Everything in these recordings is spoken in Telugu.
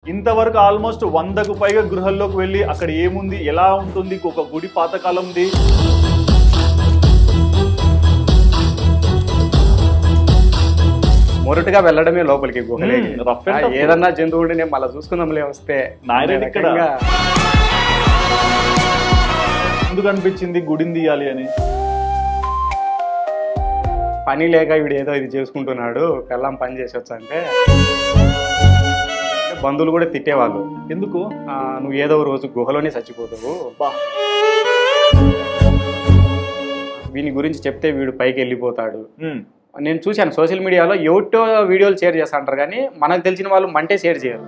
ఇంతవరకు ఆల్మోస్ట్ 100కు పైగా గృహాల్లోకి వెళ్ళి అక్కడ ఏముంది, ఎలా ఉంటుంది, ఒక గుడి పాతకాలంది. మొరటుగా వెళ్ళడమే లోపలికి గుహలోకి. ఏదన్నా జంతువుని నేను మళ్ళీ చూసుకుందాంలే వస్తే నాయరెడ్డి ఇక్కడ ఎందుకు అనిపించింది గుడిని తీయాలి అని? పని లేక వీడు ఏదో ఇది చేసుకుంటున్నాడు, పెళ్ళాం పని చేసొచ్చు అంటే బంధువులు కూడా తిట్టేవాళ్ళు. ఎందుకు నువ్వు ఏదో రోజు గుహలోనే చచ్చిపోతావు, వీని గురించి చెప్తే వీడు పైకి వెళ్ళిపోతాడు. నేను చూశాను సోషల్ మీడియాలో ఎవటో వీడియోలు షేర్ చేస్తా అంటారు, కానీ మనకు తెలిసిన వాళ్ళు మంటే షేర్ చేయరు.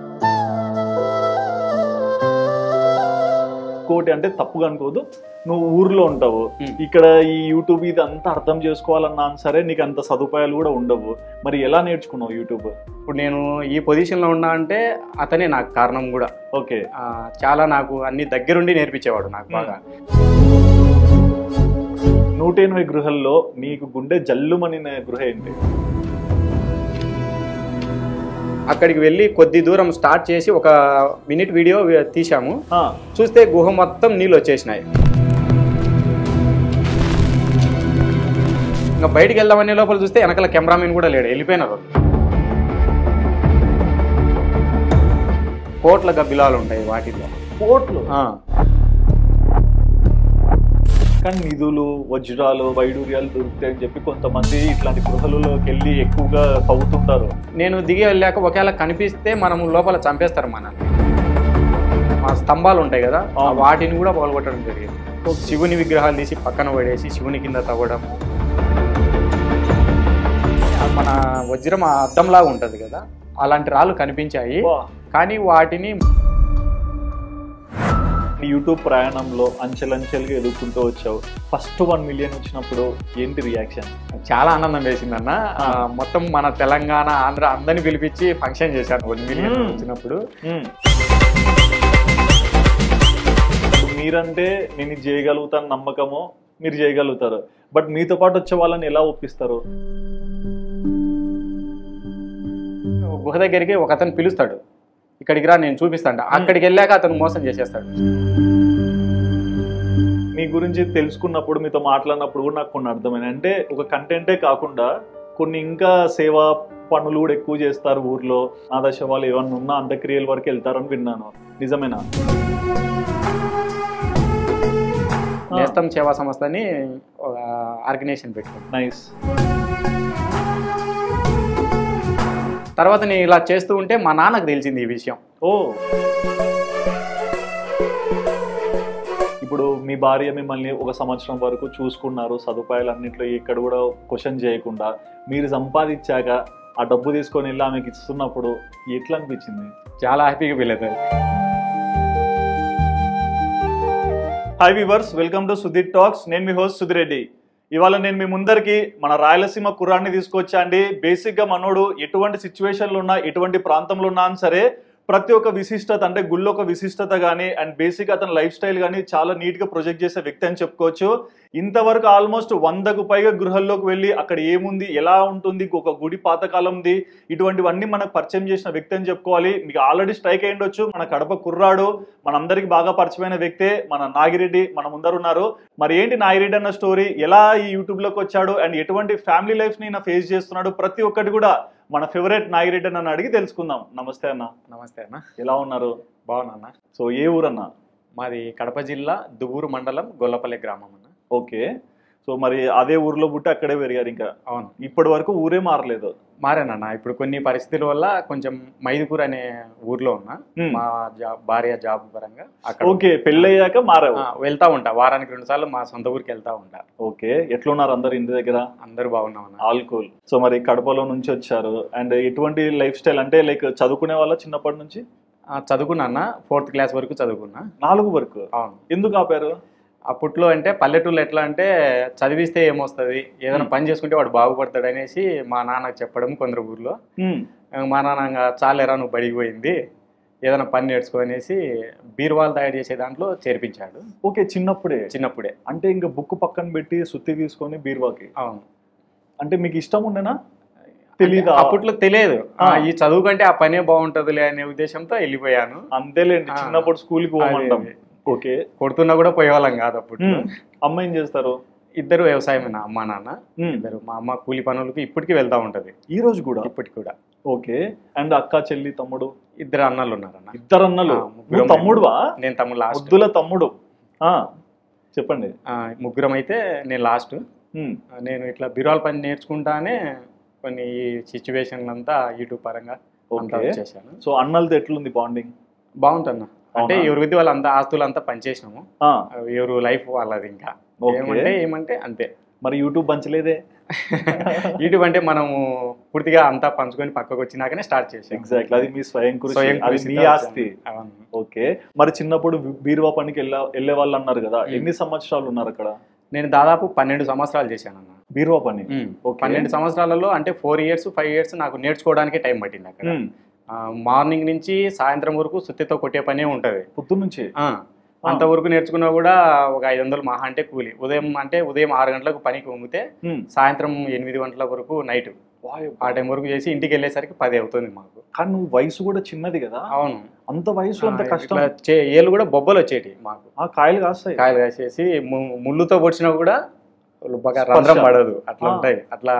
కోటి అంటే తప్పుగా అనుకోదు, నువ్వు ఊర్లో ఉంటావు, ఇక్కడ ఈ యూట్యూబ్ ఇది అంతా అర్థం చేసుకోవాలన్నా సరే నీకు అంత సదుపాయాలు కూడా ఉండవు. మరి ఎలా నేర్చుకున్నావు యూట్యూబ్? ఇప్పుడు నేను ఈ పొజిషన్లో ఉన్నా అంటే అతనే నాకు కారణం కూడా. ఓకే, చాలా నాకు అన్ని దగ్గరుండి నేర్పించేవాడు నాకు బాగా. 180 గృహాల్లో నీకు గుండె జల్లుమనిన గృహ ఏంటి? అక్కడికి వెళ్ళి కొద్ది దూరం స్టార్ట్ చేసి 1 మినిట్ వీడియో తీసాము. చూస్తే గుహ మొత్తం నీళ్ళు వచ్చేసినాయి. ఇంకా బయటికి వెళ్దామనే లోపల చూస్తే వెనకాల కెమెరామెన్ కూడా లేడు, వెళ్ళిపోయినారు. కోట్ల గబ్బిలాలు ఉంటాయి వాటిల్లో. కోట్లు? కానీ నిధులు, వజ్రాలు, వైడూర్యాలు దొరుకుతాయని చెప్పి కొంతమంది ఇట్లాంటి గృహాలలోకి వెళ్ళి ఎక్కువగా తవ్వుతుంటారు. నేను దిగి వెళ్ళాక ఒకవేళ కనిపిస్తే మనం లోపల చంపేస్తారు మనల్ని. మా స్తంభాలు ఉంటాయి కదా, వాటిని కూడా పగలగొట్టడం జరిగింది. శివుని విగ్రహాలు తీసి పక్కన పడేసి శివుని కింద తవ్వడం. మన వజ్రం అద్దంలాగా ఉంటుంది కదా, అలాంటి రాళ్ళు కనిపించాయి. కానీ వాటిని యూట్యూబ్ ప్రయాణంలో అంచెలంచెలుగా ఎదుర్కొంటూ వచ్చావు. ఫస్ట్ 1 మిలియన్ వచ్చినప్పుడు ఏంటి రియాక్షన్? చాలా ఆనందం వేసిందన్న. మొత్తం మన తెలంగాణ, ఆంధ్ర అందరిని పిలిపించి ఫంక్షన్ చేశాను 1 మిలియన్ వచ్చినప్పుడు. మీరంటే నేను ఇది చేయగలుగుతాను నమ్మకము, మీరు చేయగలుగుతారు. బట్ మీతో పాటు వచ్చే వాళ్ళని ఎలా ఒప్పిస్తారు? గుహ దగ్గరికి ఒక అతను పిలుస్తాడు, ఇక్కడికి రా నేను చూపిస్తాడు. అక్కడికి వెళ్ళాక అతను మోసం చేసేస్తాడు. మీ గురించి తెలుసుకున్నప్పుడు, మీతో మాట్లాడినప్పుడు కూడా నాకు కొన్ని అర్థమైంది. అంటే ఒక కంటెంటే కాకుండా కొన్ని ఇంకా సేవా పనులు కూడా ఎక్కువ చేస్తారు ఊర్లో. ఆదర్శ వాళ్ళు ఏమన్నా ఉన్నా అంత్యక్రియల వరకు వెళ్తారని విన్నాను, నిజమేనా? నేస్తం సేవా సంస్థ అని ఆర్గనైజేషన్ పెట్టుకున్నాను. నైస్. తర్వాత నేను ఇలా చేస్తూ ఉంటే మా నాన్నకు తెలిసింది ఈ విషయం. ఇప్పుడు మీ భార్య మిమ్మల్ని 1 సంవత్సరం వరకు చూసుకున్నారు, సదుపాయాలన్నింటిలో ఇక్కడ కూడా క్వశ్చన్ చేయకుండా. మీరు సంపాదించాక ఆ డబ్బు తీసుకొని వెళ్ళి ఆమెకి ఇస్తున్నప్పుడు ఎట్లా అనిపించింది? చాలా హ్యాపీగా ఫీల్ అవుతుంది. Hi viewers, welcome to Sudheer talks. నేను మీ హోస్ట్ సుధిరెడ్డి. ఇవాళ నేను మీ ముందరికి మన రాయలసీమ కుర్రాన్ని తీసుకొచ్చా అండి. బేసిక్గా మనోడు ఎటువంటి సిచ్యువేషన్లు ఉన్నా, ఎటువంటి ప్రాంతంలో ఉన్నా సరే ప్రతి ఒక్క విశిష్టత, అంటే గుళ్ళో ఒక విశిష్టత కానీ అండ్ బేసిక్ అతని లైఫ్ స్టైల్ కానీ చాలా నీట్గా ప్రొజెక్ట్ చేసే వ్యక్తి అని చెప్పుకోవచ్చు. ఇంతవరకు ఆల్మోస్ట్ 100కు పైగా గృహాల్లోకి వెళ్ళి అక్కడ ఏముంది, ఎలా ఉంటుంది, ఒక గుడి పాతకాలంది, ఇటువంటివన్నీ మనకు పరిచయం చేసిన వ్యక్తి అని చెప్పుకోవాలి. మీకు ఆల్రెడీ స్ట్రైక్ అయి ఉండొచ్చు, మన కడప కుర్రాడు, మనందరికి బాగా పరిచయమైన వ్యక్తే మన నాగిరెడ్డి మన ముందర ఉన్నారు. మరి ఏంటి నాగిరెడ్డి అన్న స్టోరీ, ఎలా ఈ యూట్యూబ్లోకి వచ్చాడు అండ్ ఎటువంటి ఫ్యామిలీ లైఫ్ని ఫేస్ చేస్తున్నాడు, ప్రతి ఒక్కటి కూడా మన ఫేవరెట్ నాగిరెడ్డి అన్న అడిగి తెలుసుకుందాం. నమస్తే అన్న. నమస్తే అన్న. ఎలా ఉన్నారు? బాగున్నా. సో ఏ ఊరన్నా? మాది కడప జిల్లా దువ్వూరు మండలం గొల్లపల్లి గ్రామం అన్న. ఓకే. సో మరి అదే ఊర్లో పుట్టి అక్కడే పెరిగారు ఇంకా? అవును. ఇప్పటి వరకు ఊరే మారలేదు? మారేనన్న. ఇప్పుడు కొన్ని పరిస్థితుల వల్ల కొంచెం మైదుకూర్ అనే ఊర్లో ఉన్నా, మా భార్య జాబ్ పరంగా అక్కడ. ఓకే, పెళ్ళయ్యాక మారావు? వెళ్తా ఉంటా, వారానికి 2 సార్లు మా సొంత ఊరికి వెళ్తా ఉంటా. ఓకే. ఎట్లున్నారు అందరు ఇంటి దగ్గర? అందరు బాగున్నాం అన్న. All cool. సో మరి కడపలో నుంచి వచ్చారు అండ్ ఎటువంటి లైఫ్ స్టైల్, అంటే లైక్ చదువుకునే వాళ్ళ చిన్నప్పటి నుంచి? చదువుకున్నా అన్న, 4th క్లాస్ వరకు చదువుకున్నా. 4 వరకు? అవును. ఎందుకు ఆపారు? అప్పట్లో అంటే పల్లెటూళ్ళు ఎట్లా అంటే చదివిస్తే ఏమొస్తుంది, ఏదైనా పని చేసుకుంటే వాడు బాగుపడతాడు అనేసి మా నాన్నకు చెప్పడం కొందరు ఊర్లో. మా నాన్న చాలేరా నువ్వు బడికి పోయింది, ఏదైనా పని నేర్చుకో అనేసి బీరువాలు తయారు చేసే దాంట్లో చేర్పించాడు. ఓకే, చిన్నప్పుడే. అంటే ఇంకా బుక్ పక్కన పెట్టి సుత్తి తీసుకొని బీరువాకి? అవును. అంటే మీకు ఇష్టం ఉండేనా? తెలీదా? అప్పట్లో తెలియదు. ఈ చదువు కంటే ఆ పనే బాగుంటదిలే అనే ఉద్దేశంతో వెళ్ళిపోయాను. అంతేలేండి, చిన్నప్పుడు స్కూల్ కి పోమంటాం. ఓకే. కొడుతున్నా కూడా పోయేవాళ్ళం కాదు అప్పట్లో. అమ్మ ఏం చేస్తారు? ఇద్దరు వ్యవసాయమేనా, అమ్మ నాన్న ఇద్దరు. మా అమ్మ కూలి పనులకి ఇప్పటికీ వెళ్తా ఉంటది, ఈ రోజు కూడా. ఇప్పటికి కూడా. ఓకే. అండ్ అక్క, చెల్లి, తమ్ముడు? ఇద్దరు అన్నలు ఉన్నారన్న. ఇద్దరు అన్నలు. నువ్వు తమ్ముడువా? నేను తమ్ముడు, లాస్ట్. ముద్దుల తమ్ముడు. చెప్పండి. ముగ్గురం అయితే నేను లాస్ట్. నేను ఇట్లా బిరాల పని నేర్చుకుంటానే కొన్ని సిచ్యువేషన్లు అంతా యూట్యూబ్ పరంగా అంతా వచ్చేసాను. సో అన్నలతో ఎట్లుంది బాండింగ్? బాగుంటున్నా. అంటే ఎవరి విధి వాళ్ళంతా ఆస్తులు అంతా పనిచేసినాము, ఎవరు లైఫ్ వాళ్ళది. ఇంకా ఏమంటే అంతే. మరి యూట్యూబ్ పంచలేదే? యూట్యూబ్ అంటే మనము పూర్తిగా అంతా పంచుకొని పక్కకు వచ్చినాకనే స్టార్ట్ చేసాం. ఎగ్జాక్ట్లీ, అది మీ స్వయం కృషి, అది మీ ఆస్తి. ఓకే. మరి చిన్నప్పుడు బీరువా పనికి వెళ్ళే వాళ్ళు అన్నారు కదా, ఎన్ని సంవత్సరాలు ఉన్నారు అక్కడ? నేను దాదాపు 12 సంవత్సరాలు చేశాను అన్న బీరువా పని. 12 సంవత్సరాలలో అంటే 4 years 5 years నాకు నేర్చుకోవడానికి టైం పట్టింది అక్కడ. మార్నింగ్ నుంచి సాయంత్రం వరకు సుత్తితో కొట్టే పనే ఉంటది, పొద్దు నుంచి. అంతవరకు నేర్చుకున్నా కూడా ఒక 500 మహా అంటే కూలి. ఉదయం 6 గంటలకు పనికి వంగితే సాయంత్రం 8 గంటల వరకు నైట్ ఆ టైం వరకు చేసి ఇంటికి వెళ్ళేసరికి 10 అవుతుంది మాకు. కానీ నువ్వు వయసు కూడా చిన్నది కదా? అవును. అంత వయసు అంత కష్టం. ఏళ్ళు కూడా బొబ్బలు వచ్చేటి మాకు, కాయలు కాస్తాయి. కాయలు కాసేసి ముళ్ళుతో పొడిచినా కూడా రంధ్రం పడదు, అట్లా ఉంటాయి. అట్లా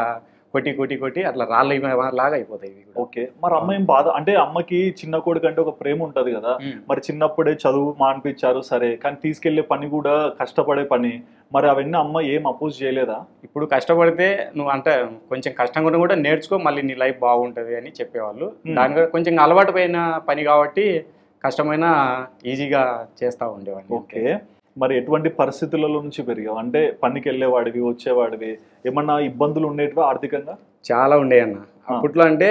కొట్టి కొట్టి కొట్టి అట్లా రాళ్ళ లాగా అయిపోతాయి. ఓకే. మరి అమ్మ ఏం బాధ? అంటే అమ్మకి చిన్న కొడుకు అంటే ఒక ప్రేమ ఉంటది కదా, మరి చిన్నప్పుడే చదువు మానిపించారు సరే, కానీ తీసుకెళ్లే పని కూడా కష్టపడే పని, మరి అవన్నీ అమ్మ ఏం అపోజ్ చేయలేదా? ఇప్పుడు కష్టపడితే నువ్వు అంటే కొంచెం కష్టంగా కూడా నేర్చుకో, మళ్ళీ నీ లైఫ్ బాగుంటది అని చెప్పేవాళ్ళు. దాని కొంచెం అలవాటు పోయిన పని కాబట్టి కష్టమైన ఈజీగా చేస్తూ ఉండేవాడిని. ఓకే. మరి ఎటువంటి పరిస్థితులలో నుంచి పెరిగావు? అంటే పనికి వెళ్ళేవాడివి, వచ్చేవాడివి, ఏమన్నా ఇబ్బందులు ఉండేటివా ఆర్థికంగా? చాలా ఉండేవన్న అప్పట్లో. అంటే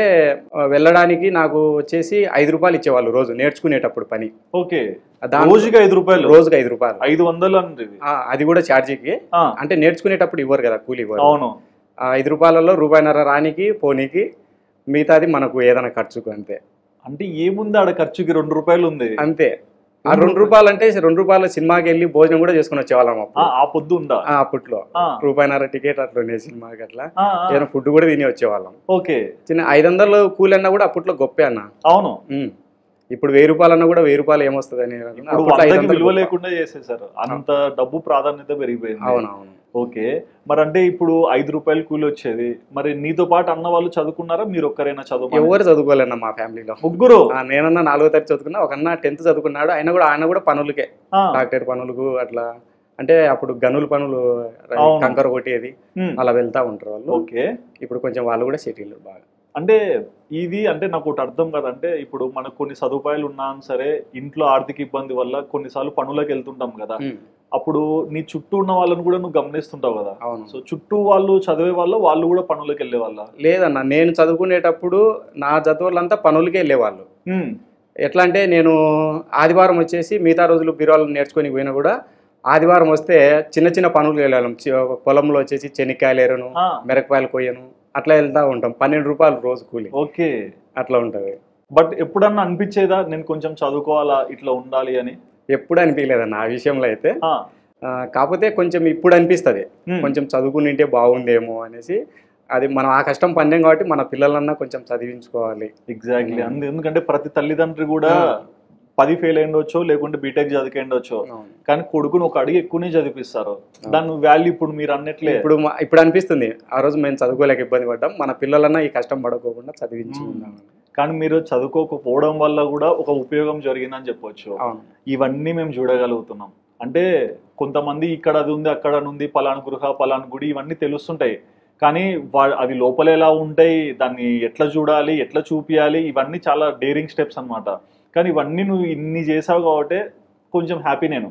వెళ్ళడానికి నాకు వచ్చేసి 5 రూపాయలు ఇచ్చేవాళ్ళు రోజు నేర్చుకునేటప్పుడు పని. ఓకే. రోజుకి 5 రూపాయలు? రోజుకి 5 రూపాయలు. 500 అంటే అది కూడా ఛార్జీకి. అంటే నేర్చుకునేటప్పుడు ఇవ్వరు కదా కూలి ఇవ్వరు. అవును. 5 రూపాయలలో రూపాయిన్నర రానికి పోనీకి, మిగతాది మనకు ఏదైనా ఖర్చుకు అంతే. అంటే ఏముంది ఆడ ఖర్చుకి? 2 రూపాయలు ఉంది అంతే. ఆ 2 రూపాయలు అంటే 2 రూపాయల సినిమాకి వెళ్ళి భోజనం కూడా చేసుకుని వచ్చేవాళ్ళం ఆ పొద్దు ఉందా? అప్పట్లో రూపాయిన్నర టికెట్ అట్లా సినిమాకి అట్లా ఏదైనా ఫుడ్ కూడా తిని వచ్చేవాళ్ళం. ఓకే. చిన్న 500 కూలి అన్నా కూడా అప్పట్లో గొప్పే అన్న. అవును. ఇప్పుడు 1000 రూపాయలు అన్నా కూడా 1000 రూపాయలు ఏమొస్తుంది అని విలువ లేకుండా చేసేసారు, అంత డబ్బు ప్రాధాన్యత పెరిగిపోయింది. అవునవును. ఓకే. మరి అంటే ఇప్పుడు 5 రూపాయలు కూలి వచ్చేది, మరి నీతో పాటు అన్న వాళ్ళు చదువుకున్నారా? మీరు ఒక్కరైనా చదువు? ఎవరు చదువుకోలేన్న మా ఫ్యామిలీలో. ముగ్గురు. నేనన్నా 4వ తరగతి చదువుకున్నా, ఒక అన్న 10th చదువుకున్నాడు. ఆయన కూడా పనులకే, డాక్టర్ పనులకు అట్లా. అంటే అప్పుడు గనుల పనులు, కంకర కొట్టేది అలా వెళ్తా ఉంటారు వాళ్ళు. ఓకే. ఇప్పుడు కొంచెం వాళ్ళు కూడా సెటిల్ బాగా. అంటే ఇది అంటే నాకు ఒకటి అర్థం కదంటే, ఇప్పుడు మనకు కొన్ని సదుపాయాలు ఉన్నా సరే ఇంట్లో ఆర్థిక ఇబ్బంది వల్ల కొన్నిసార్లు పనులకు వెళ్తుంటాం కదా, అప్పుడు నీ చుట్టూ ఉన్న వాళ్ళని కూడా నువ్వు గమనిస్తుంటావు కదా. సో చుట్టూ వాళ్ళు చదివే వాళ్ళు కూడా పనులకు వెళ్ళే వాళ్ళ? లేదన్న, నేను చదువుకునేటప్పుడు నా చదువులంతా పనులకే వెళ్ళేవాళ్ళు. ఎట్లా అంటే నేను ఆదివారం వచ్చేసి మిగతా రోజులు బీరువాలు నేర్చుకొని పోయినా కూడా ఆదివారం వస్తే చిన్న చిన్న పనులు వెళ్ళాం. పొలంలో వచ్చేసి చెనిక్కాయలు ఎరను, మిరపకాయలు కొయ్యను అట్లా వెళ్తా ఉంటాం. 12 రూపాయలు రోజు కూలి. ఓకే. అట్లా ఉంటది. బట్ ఎప్పుడన్నా అనిపించేదా నేను కొంచెం చదువుకోవాలా, ఇట్లా ఉండాలి అని? ఎప్పుడు అనిపించలేదన్న ఆ విషయంలో అయితే. కాకపోతే కొంచెం ఇప్పుడు అనిపిస్తుంది, కొంచెం చదువుకునింటే బాగుందేమో అనేసి. అది మనం ఆ కష్టం పన్నాం కాబట్టి మన పిల్లలన్నా కొంచెం చదివించుకోవాలి. ఎగ్జాక్ట్లీ. ఎందుకంటే ప్రతి తల్లిదండ్రి కూడా 10 ఫెయిల్ అయ్యిండొచ్చో, లేకుంటే బీటెక్ చదివిండొచ్చో, కానీ కొడుకుని ఒక అడుగు ఎక్కువనే చదివిస్తారు. దాని వాల్యూ ఇప్పుడు మీరు అన్నట్లే ఇప్పుడు అనిపిస్తుంది, ఆ రోజు మేము చదువుకోలేక ఇబ్బంది పడ్డాం, మన పిల్లలన్నా ఈ కష్టం పడకోకుండా చదివించుకుందాం. కానీ మీరు చదువుకోకపోవడం వల్ల కూడా ఒక ఉపయోగం జరిగిందని చెప్పొచ్చు. ఇవన్నీ మేము చూడగలుగుతున్నాం. అంటే కొంతమంది ఇక్కడ అది ఉంది, అక్కడ ఉంది, పలానా గృహ, పలానా గుడి, ఇవన్నీ తెలుస్తుంటాయి. కానీ అవి లోపల ఎలా ఉంటాయి, దాన్ని ఎట్లా చూడాలి, ఎట్లా చూపియాలి, ఇవన్నీ చాలా డేరింగ్ స్టెప్స్ అన్నమాట. కానీ ఇవన్నీ నువ్వు ఇన్ని చేసావు కాబట్టి కొంచెం హ్యాపీ. నేను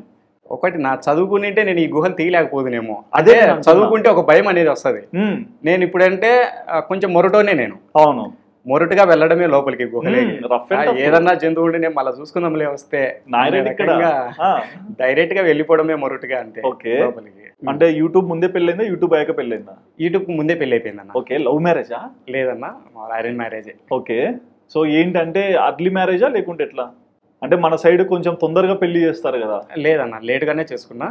ఒకటి, నా చదువుకుంటే నేను ఈ గుహలు తీయలేకపోదునేమో. అదే చదువుకుంటే ఒక భయం అనేది వస్తుంది. నేను ఇప్పుడంటే కొంచెం మొరటోనే నేను. అవును. మొరటుగా వెళ్ళడమే లోపలికి గుహలేకి. ఏదన్నా జంతువు ఉండి నేను మళ్ళీ చూసుకుందాంలే వస్తే డైరెక్ట్ గా వెళ్ళిపోవడమే మొరటుగా అంతే. ఓకే. అంటే యూట్యూబ్ ముందే పెళ్ళైందా, యూట్యూబ్ అయ్యాక పెళ్ళైందా? యూట్యూబ్ ముందే పెళ్ళి అయిపోయిందన్న. ఓకే. లవ్ మ్యారేజా? లేదన్నా, అరేంజ్ మ్యారేజే. ఓకే. సో ఏంటంటే అర్లీ మ్యారేజా లేకుంటే ఎట్లా? అంటే మన సైడ్ కొంచెం తొందరగా పెళ్లి చేస్తారు కదా? లేదన్నా, లేట్ గానే చేసుకున్నా.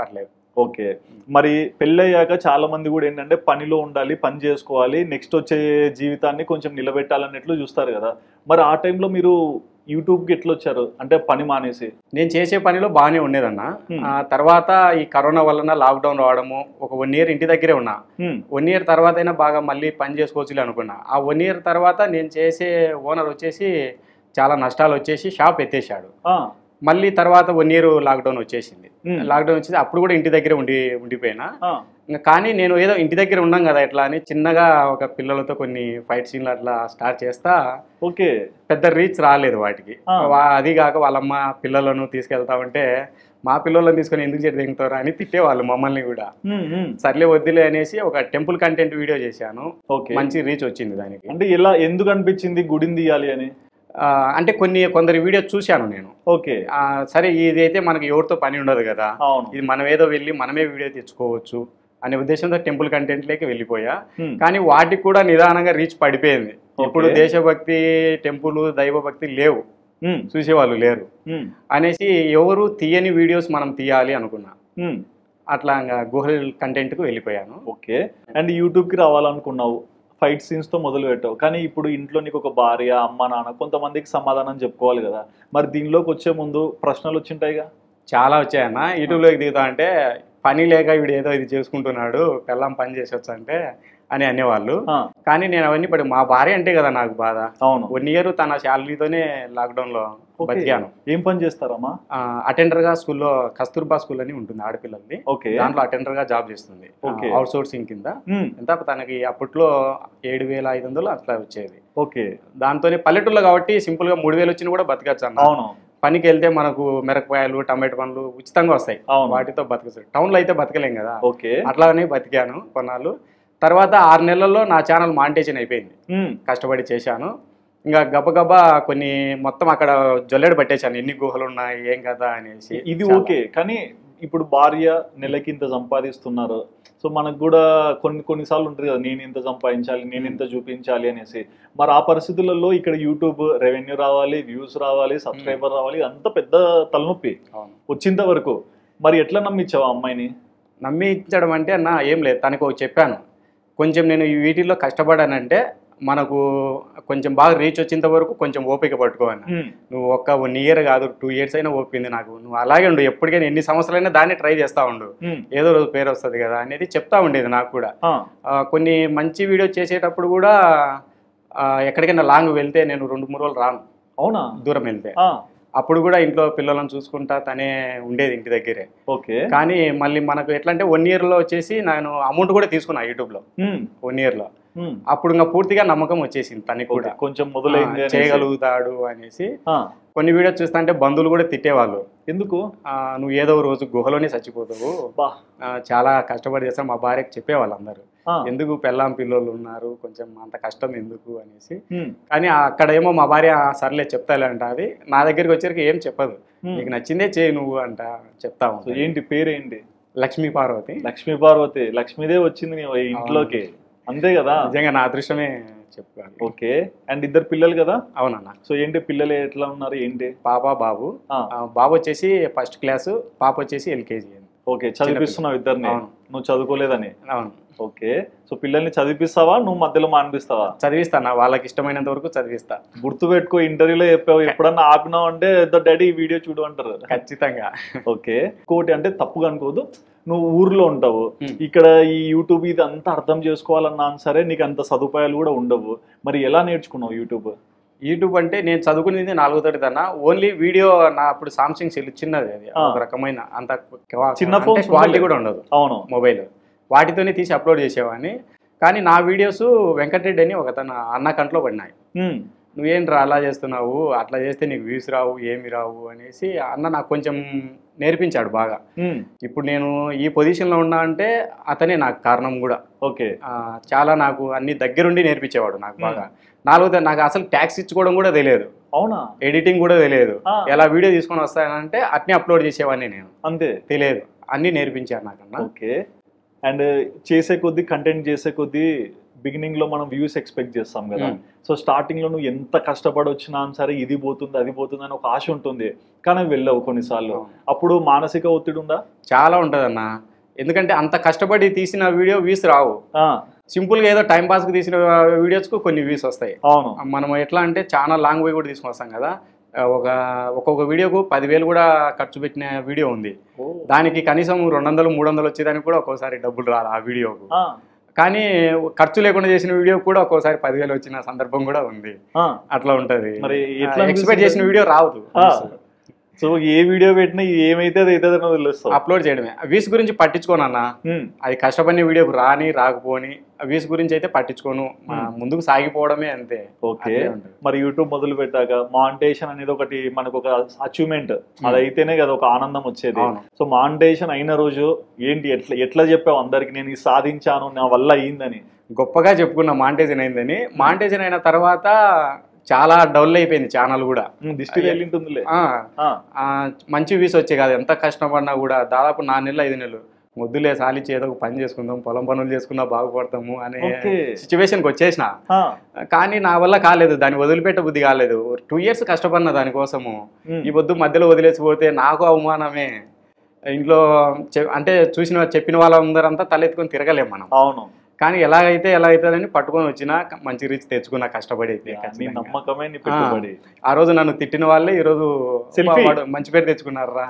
పర్లేదు. ఓకే. మరి పెళ్ళయ్యాక చాలా మంది కూడా ఏంటంటే పనిలో ఉండాలి, పని చేసుకోవాలి, నెక్స్ట్ వచ్చే జీవితాన్ని కొంచెం నిలబెట్టాలన్నట్లు చూస్తారు కదా. మరి ఆ టైంలో మీరు యూట్యూబ్కి ఎట్లా వచ్చారు? అంటే పని మానేసి. నేను చేసే పనిలో బాగానే ఉండేదన్న. తర్వాత ఈ కరోనా వలన లాక్డౌన్ రావడము, ఒక 1 ఇయర్ ఇంటి దగ్గరే ఉన్నా. 1 ఇయర్ తర్వాత అయినా బాగా మళ్ళీ పని చేసుకోవచ్చు అనుకున్నా. ఆ 1 ఇయర్ తర్వాత నేను చేసే ఓనర్ వచ్చేసి చాలా నష్టాలు వచ్చేసి షాప్ ఎత్తేసాడు. మళ్ళీ తర్వాత 1 ఇయర్ లాక్డౌన్ వచ్చేసింది. లాక్డౌన్ వచ్చేసి అప్పుడు కూడా ఇంటి దగ్గరే ఉండిపోయినా. కానీ నేను ఏదో ఇంటి దగ్గర ఉన్నాం కదా ఎట్లా అని చిన్నగా ఒక పిల్లలతో కొన్ని ఫైట్ సీన్లు అట్లా స్టార్ట్ చేస్తా. ఓకే. పెద్ద రీచ్ రాలేదు వాటికి. అది కాక వాళ్ళమ్మ పిల్లలను తీసుకెళ్తా ఉంటే మా పిల్లలను తీసుకొని ఎందుకు దిగుతారా అని తిట్టేవాళ్ళు మమ్మల్ని కూడా. సర్లే వద్దులే అనేసి ఒక టెంపుల్ కంటెంట్ వీడియో చేశాను. మంచి రీచ్ వచ్చింది దానికి. అంటే ఇలా ఎందుకు అనిపించింది గుడిని తీయాలి అని? అంటే కొందరి వీడియో చూశాను నేను. ఓకే. సరే ఇది అయితే మనకి ఎవరితో పని ఉండదు కదా, ఇది మనం ఏదో వెళ్ళి మనమే వీడియో తెచ్చుకోవచ్చు అనే ఉద్దేశంతో టెంపుల్ కంటెంట్ లేక వెళ్ళిపోయా. కానీ వాటికి కూడా నిదానంగా రీచ్ పడిపోయింది. ఇప్పుడు దేశభక్తి, టెంపుల్, దైవభక్తి లేవు, చూసేవాళ్ళు లేరు అనేసి ఎవరు తీయని వీడియోస్ మనం తీయాలి అనుకున్నా. అట్లా గుహల్ కంటెంట్కు వెళ్ళిపోయాను. ఓకే. అండ్ యూట్యూబ్కి రావాలనుకున్నావు, ఫైట్ సీన్స్తో మొదలు పెట్టావు. కానీ ఇప్పుడు ఇంట్లో నీకు ఒక భార్య, అమ్మ, నాన్న, కొంతమందికి సమాధానం చెప్పుకోవాలి కదా. మరి దీనిలోకి వచ్చే ముందు ప్రశ్నలు వచ్చింటాయిగా? చాలా వచ్చాయన్న. యూట్యూబ్లోకి దిగుతా అంటే పని లేక వీడు ఏదో ఇది చేసుకుంటున్నాడు, పెళ్ళాం పని చేసొచ్చు అంటే అని అనేవాళ్ళు. కానీ నేను అవన్నీ మా భార్య అంటే కదా నాకు బాధ. అవును. 1 ఇయర్ తన శాలరీతోనే లాక్డౌన్లో బతికాను. ఏం పని చేస్తారమ్మా? అటెండర్గా స్కూల్లో, కస్తూర్బా స్కూల్ అని ఉంటుంది ఆడపిల్లల్ని, దాంట్లో అటెండర్గా జాబ్ చేస్తుంది. అవుట్ సోర్సింగ్ కింద. ఎంత తనకి అప్పట్లో 7,500 అట్లా వచ్చేది. ఓకే. దాంతోనే పల్లెటూరులో కాబట్టి సింపుల్ గా 3,000 వచ్చినా కూడా బతకచ్చు అన్న. అవును. పనికి వెళ్తే మనకు మిరపకాయలు, టమాటో పండ్లు ఉచితంగా వస్తాయి, వాటితో బతకచ్చు. టౌన్ లో అయితే బతకలేం కదా. ఓకే. అట్లానే బతికాను కొన్నాళ్ళు. తర్వాత 6 నెలల్లో నా ఛానల్ మానిటైజేషన్ అయిపోయింది. కష్టపడి చేశాను. ఇంకా గబగబా కొన్ని మొత్తం అక్కడ జొల్లెడు పట్టేశాను, ఎన్ని గుహలు ఉన్నాయి ఏం కదా అనేసి. ఇది ఓకే. కానీ ఇప్పుడు భార్య నెలకి ఇంత సంపాదిస్తున్నారు, సో మనకు కూడా కొన్నిసార్లు ఉంటుంది కదా, నేను ఇంత సంపాదించాలి, నేను ఇంత చూపించాలి అనేసి. మరి ఆ పరిస్థితులలో ఇక్కడ యూట్యూబ్ రెవెన్యూ రావాలి, వ్యూస్ రావాలి, సబ్స్క్రైబర్ రావాలి, అంత పెద్ద తలనొప్పి వచ్చేంత వరకు. మరి ఎట్లా నమ్మించావు ఆ అమ్మాయిని? నమ్మించడం అంటే అన్న ఏం లేదు, తనకు చెప్పాను కొంచెం నేను వీటిల్లో కష్టపడానంటే మనకు కొంచెం బాగా రీచ్ వచ్చేంత వరకు కొంచెం ఓపిక పట్టుకోవాలి. నువ్వు 1 ఇయర్ కాదు 2 ఇయర్స్ అయినా ఓపింది నాకు, నువ్వు అలాగే ఉండు, ఎప్పటికైనా ఎన్ని సంవత్సరాలైనా దాన్ని ట్రై చేస్తా ఉండు, ఏదో రోజు పేరు వస్తుంది కదా అనేది చెప్తా ఉండేది నాకు కూడా. కొన్ని మంచి వీడియో చేసేటప్పుడు కూడా ఎక్కడికైనా లాంగ్ వెళ్తే నేను 2-3 రోజులు రాను. అవునా? దూరం వెళ్తే అప్పుడు కూడా ఇంట్లో పిల్లలను చూసుకుంటా తనే ఉండేది ఇంటి దగ్గరే. ఓకే. కానీ మళ్ళీ మనకు ఎట్లా అంటే 1 ఇయర్లో వచ్చేసి నేను అమౌంట్ కూడా తీసుకున్నా యూట్యూబ్లో 1 ఇయర్లో. అప్పుడు ఇంకా పూర్తిగా నమ్మకం వచ్చేసింది తనకి కూడా, కొంచెం మొదలైంది చేయగలుగుతాడు అనేసి. కొన్ని వీడియోస్ చూస్తా అంటే బంధువులు కూడా తిట్టేవాళ్ళు, ఎందుకు నువ్వు ఏదో రోజు గుహలోనే చచ్చిపోతావు, చాలా కష్టపడి చేస్తాను. మా భార్యకి చెప్పేవాళ్ళు అందరూ, ఎందుకు పెళ్ళాం పిల్లలు ఉన్నారు, కొంచెం అంత కష్టం ఎందుకు అనేసి. కానీ అక్కడ ఏమో మా భార్య సర్లే చెప్తాలే అంట. అది నా దగ్గరికి వచ్చేసరికి ఏం చెప్పదు, నీకు నచ్చిందే చేయి నువ్వు అంట చెప్తావు. ఏంటి పేరేంటి? లక్ష్మీ పార్వతి. లక్ష్మీ పార్వతి, లక్ష్మీదే వచ్చింది నీ ఇంట్లోకి, అంతే కదా? నిజంగా నా అదృష్టమే చెప్పాలి. ఓకే. అండ్ 2 పిల్లలు కదా? అవునన్నా. సో ఏంటి పిల్లలు ఎట్లా ఉన్నారు ఏంటి? పాప బాబు. బాబు వచ్చేసి 1st క్లాస్, పాప వచ్చేసి LKG. ఓకే. చదివిస్తున్నావు ఇద్దరిని? నువ్వు చదువుకోలేదని? అవును. ఓకే. సో పిల్లల్ని చదివిస్తావా, నువ్వు మధ్యలో మానిపిస్తావా? చదివిస్తానా, వాళ్ళకి ఇష్టమైనంత వరకు చదివిస్తా. గుర్తుపెట్టుకో, ఇంటర్వ్యూలో చెప్పావు, ఎప్పుడన్నా ఆపినావు అంటే డాడీ ఈ వీడియో చూడు అంటారు. ఖచ్చితంగా. ఓకే. ఇంకోటి అంటే తప్పుగా అనుకోదు, నువ్వు ఊర్లో ఉంటావు, ఇక్కడ ఈ యూట్యూబ్ ఇది అంతా అర్థం చేసుకోవాలన్నా సరే నీకు అంత సదుపాయాలు కూడా ఉండవు. మరి ఎలా నేర్చుకున్నావు యూట్యూబ్? యూట్యూబ్ అంటే నేను చదువుకునేది 4వ తరగతి అన్న. ఓన్లీ వీడియో నా అప్పుడు సామ్సంగ్ సెల్ చిన్నది, అది ఒక రకమైన అంత చిన్న ఫోన్, క్వాలిటీ కూడా ఉండదు. అవును. మొబైల్ వాటితోనే తీసి అప్లోడ్ చేసేవాడిని. కానీ నా వీడియోస్ వెంకటరెడ్డి అని ఒక తన అన్న కంట్లో పడినాయి. నువ్వేంట్రా అలా చేస్తున్నావు, అట్లా చేస్తే నీకు వ్యూస్ రావు, ఏమి రావు అనేసి అన్న నాకు కొంచెం నేర్పించాడు బాగా. ఇప్పుడు నేను ఈ పొజిషన్లో ఉన్నా అంటే అతనే నాకు కారణం కూడా. ఓకే. చాలా నాకు అన్ని దగ్గరుండి నేర్పించేవాడు నాకు బాగా. 4వ నాకు అసలు ట్యాక్స్ ఇచ్చుకోవడం కూడా తెలియదు. అవునా? ఎడిటింగ్ కూడా తెలియదు. ఎలా వీడియో తీసుకొని వస్తానంటే అట్నే అప్లోడ్ చేసేవాడిని నేను, అంతే, తెలియదు. అన్నీ నేర్పించారు నాకన్నా. ఓకే. అండ్ చేసే కొద్దీ, కంటెంట్ చేసే కొద్దీ బిగినింగ్ లో మనం వ్యూస్ ఎక్స్పెక్ట్ చేస్తాం కదా. సో స్టార్టింగ్ లో నువ్వు ఎంత కష్టపడి వచ్చినా సరే ఇది పోతుంది అది పోతుంది అని ఒక ఆశ ఉంటుంది, కానీ వెళ్ళవు కొన్నిసార్లు. అప్పుడు మానసిక ఒత్తిడి ఉందా? చాలా ఉంటుంది అన్న. ఎందుకంటే అంత కష్టపడి తీసిన వీడియో వ్యూస్ రావు. సింపుల్గా ఏదో టైం పాస్కి తీసిన వీడియోస్కు కొన్ని వ్యూస్ వస్తాయి. అవును. మనం ఎట్లా అంటే చాలా లాంగ్ వే కూడా తీసుకొని వస్తాం కదా, ఒక్కొక్క వీడియోకు 10,000 కూడా ఖర్చు పెట్టిన వీడియో ఉంది. దానికి కనీసం 200-300 వచ్చేదానికి కూడా ఒక్కోసారి డబ్బులు రాదు ఆ వీడియోకు. కానీ ఖర్చు లేకుండా చేసిన వీడియో కూడా ఒక్కోసారి 10,000 వచ్చిన సందర్భం కూడా ఉంది. అట్లా ఉంటది. మరి ఎక్స్పెక్ట్ చేసిన వీడియో రావద్దు. సో ఏ వీడియో పెట్టినా ఇది ఏమైతే తెలుస్తాం, అప్లోడ్ చేయడమే. వ్యూస్ గురించి పట్టించుకోనన్నా, అది కష్టపడిన వీడియోకి రాని రాకపోని వ్యూస్ గురించి అయితే పట్టించుకోను, ముందుకు సాగిపోవడమే అంతే. ఓకే. మరి యూట్యూబ్ మొదలు పెట్టాక మానిటైజేషన్ అనేది ఒకటి మనకు ఒక అచీవ్మెంట్, అది అయితేనే కదా ఒక ఆనందం వచ్చేది. సో మానిటైజేషన్ అయిన రోజు ఏంటి, ఎట్లా చెప్పావు అందరికి నేను ఇది సాధించాను, నా వల్ల అయ్యిందని? గొప్పగా చెప్పుకున్నా మానిటైజేషన్ అయిందని. మానిటైజేషన్ అయిన తర్వాత చాలా డౌన్ అయిపోయింది ఛానల్ కూడా. మంచి వ్యూస్ వచ్చాయి కాదు, ఎంత కష్టపడినా కూడా. దాదాపు 4 నెలలు 5 నెలలు మొద్దులే సాలిచ్చి ఏదో ఒక పని చేసుకుందాం, పొలం పనులు చేసుకున్నా బాగుపడతాము అనే సిచ్యువేషన్కి వచ్చేసిన. కానీ నా వల్ల కాలేదు, దాన్ని వదిలిపెట్ట బుద్ధి కాలేదు. 2 years కష్టపడిన దానికోసము. ఈ పొద్దు మధ్యలో వదిలేసిపోతే నాకు అవమానమే. ఇంట్లో అంటే చెప్పిన వాళ్ళందరంతా తలెత్తుకొని తిరగలేము మనం. అవును. కానీ ఎలాగైతుందని పట్టుకొని వచ్చినా మంచి రీచ్ తెచ్చుకున్నా కష్టపడి. ఆ రోజు నన్ను తిట్టిన వాళ్ళే ఈరోజు మంచి పేరు తెచ్చుకున్నారా.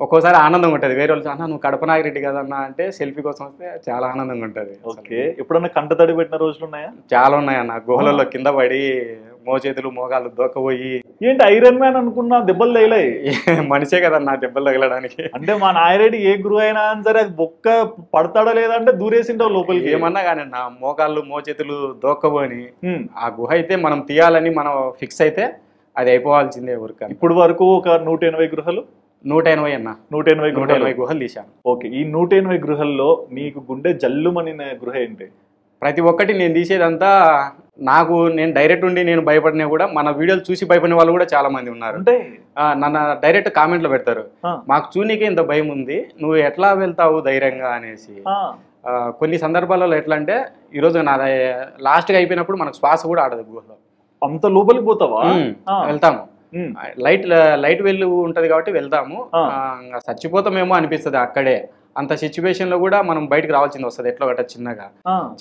ఒక్కోసారి ఆనందం ఉంటుంది. వేరే వాళ్ళు అన్న నువ్వు కడప నాగిరెడ్డి కదన్నా అంటే సెల్ఫీ కోసం వస్తే చాలా ఆనందంగా ఉంటుంది. ఓకే. ఎప్పుడన్నా కంట తడి పెట్టిన రోజులు ఉన్నాయా? చాలా ఉన్నాయన్న. గుహలలో కింద పడి మోచేతులు మోగాలు దొక్కపోయి. ఏంటి ఐరన్ మ్యాన్ అనుకున్నా, దెబ్బలు తగిలాయి? మనిషే కదన్నా దెబ్బలు తగలడానికి. అంటే మా నాగిరెడ్డి ఏ గురువు అయినా సరే అది బొక్క పడతాడా లేదా అంటే దూరేసింటావు లోపలికి. ఏమన్నా కానీ నా మోకాళ్ళు మోచేతులు దొక్కపోని ఆ గుహ అయితే మనం తీయాలని మనం ఫిక్స్ అయితే అది అయిపోవాల్సిందే ఊరిక. ఇప్పుడు వరకు ఒక 180 గృహాలు 180 అన్న 180 గుహలు తీశాను. ఓకే. ఈ 180 గృహాల్లో నీకు గుండె జల్లుమనిన గృహ ఏంటి? ప్రతి ఒక్కటి నేను తీసేదంతా నేను డైరెక్ట్ ఉండి నేను భయపడినా కూడా మన వీడియోలు చూసి భయపడిన వాళ్ళు కూడా చాలా మంది ఉన్నారు. అంటే నన్ను డైరెక్ట్ కామెంట్లో పెడతారు, మాకు చూనికే ఇంత భయం ఉంది, నువ్వు ఎట్లా వెళ్తావు ధైర్యంగా అనేసి. కొన్ని సందర్భాలలో ఎట్లా అంటే ఈరోజు నా లాస్ట్గా అయిపోయినప్పుడు మనకు శ్వాస కూడా ఆడదు గుహలో. అంత లోపలికి పోతావా? వెళ్తాము. లైట్ వెళ్ళు ఉంటది కాబట్టి వెళ్తాము. చచ్చిపోతామేమో అనిపిస్తుంది అక్కడే. అంత సిచ్యువేషన్ లో కూడా మనం బయటకు రావాల్సింది వస్తుంది ఎట్లా గట్ట చిన్నగా.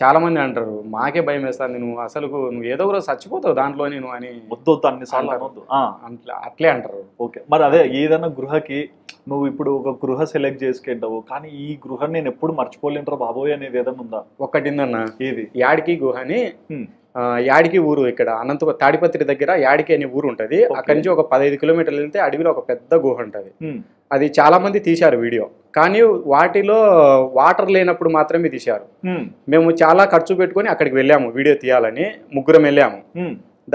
చాలా మంది అంటారు మాకే భయం వేస్తుంది, నువ్వు ఏదో ఒక రోజు చచ్చిపోతావు దాంట్లో నేను అని. వద్దు అన్నిసార్లు అట్లే అంటారు. ఓకే. మరి అదే ఏదైనా గృహకి నువ్వు ఇప్పుడు ఒక గృహ సెలెక్ట్ చేసుకుంటావు, కానీ ఈ గృహ నేను ఎప్పుడు మర్చిపోలేంటారా బాబోయ్ అనేది ఏదైనా ఉందా? ఒక్కటిందన్న, ఏది? యాడికి గుహ అని. యాడికి ఊరు ఇక్కడ తాడిపత్రి దగ్గర యాడికి అనే ఊరు ఉంటది. అక్కడి నుంచి ఒక 15 కిలోమీటర్లు వెళ్తే అడవిలో ఒక పెద్ద గుహ ఉంటది. అది చాలా మంది తీశారు వీడియో, కానీ వాటిలో వాటర్ లేనప్పుడు మాత్రమే తీశారు. మేము చాలా ఖర్చు పెట్టుకొని అక్కడికి వెళ్ళాము వీడియో తీయాలని. 3 వెళ్ళాము.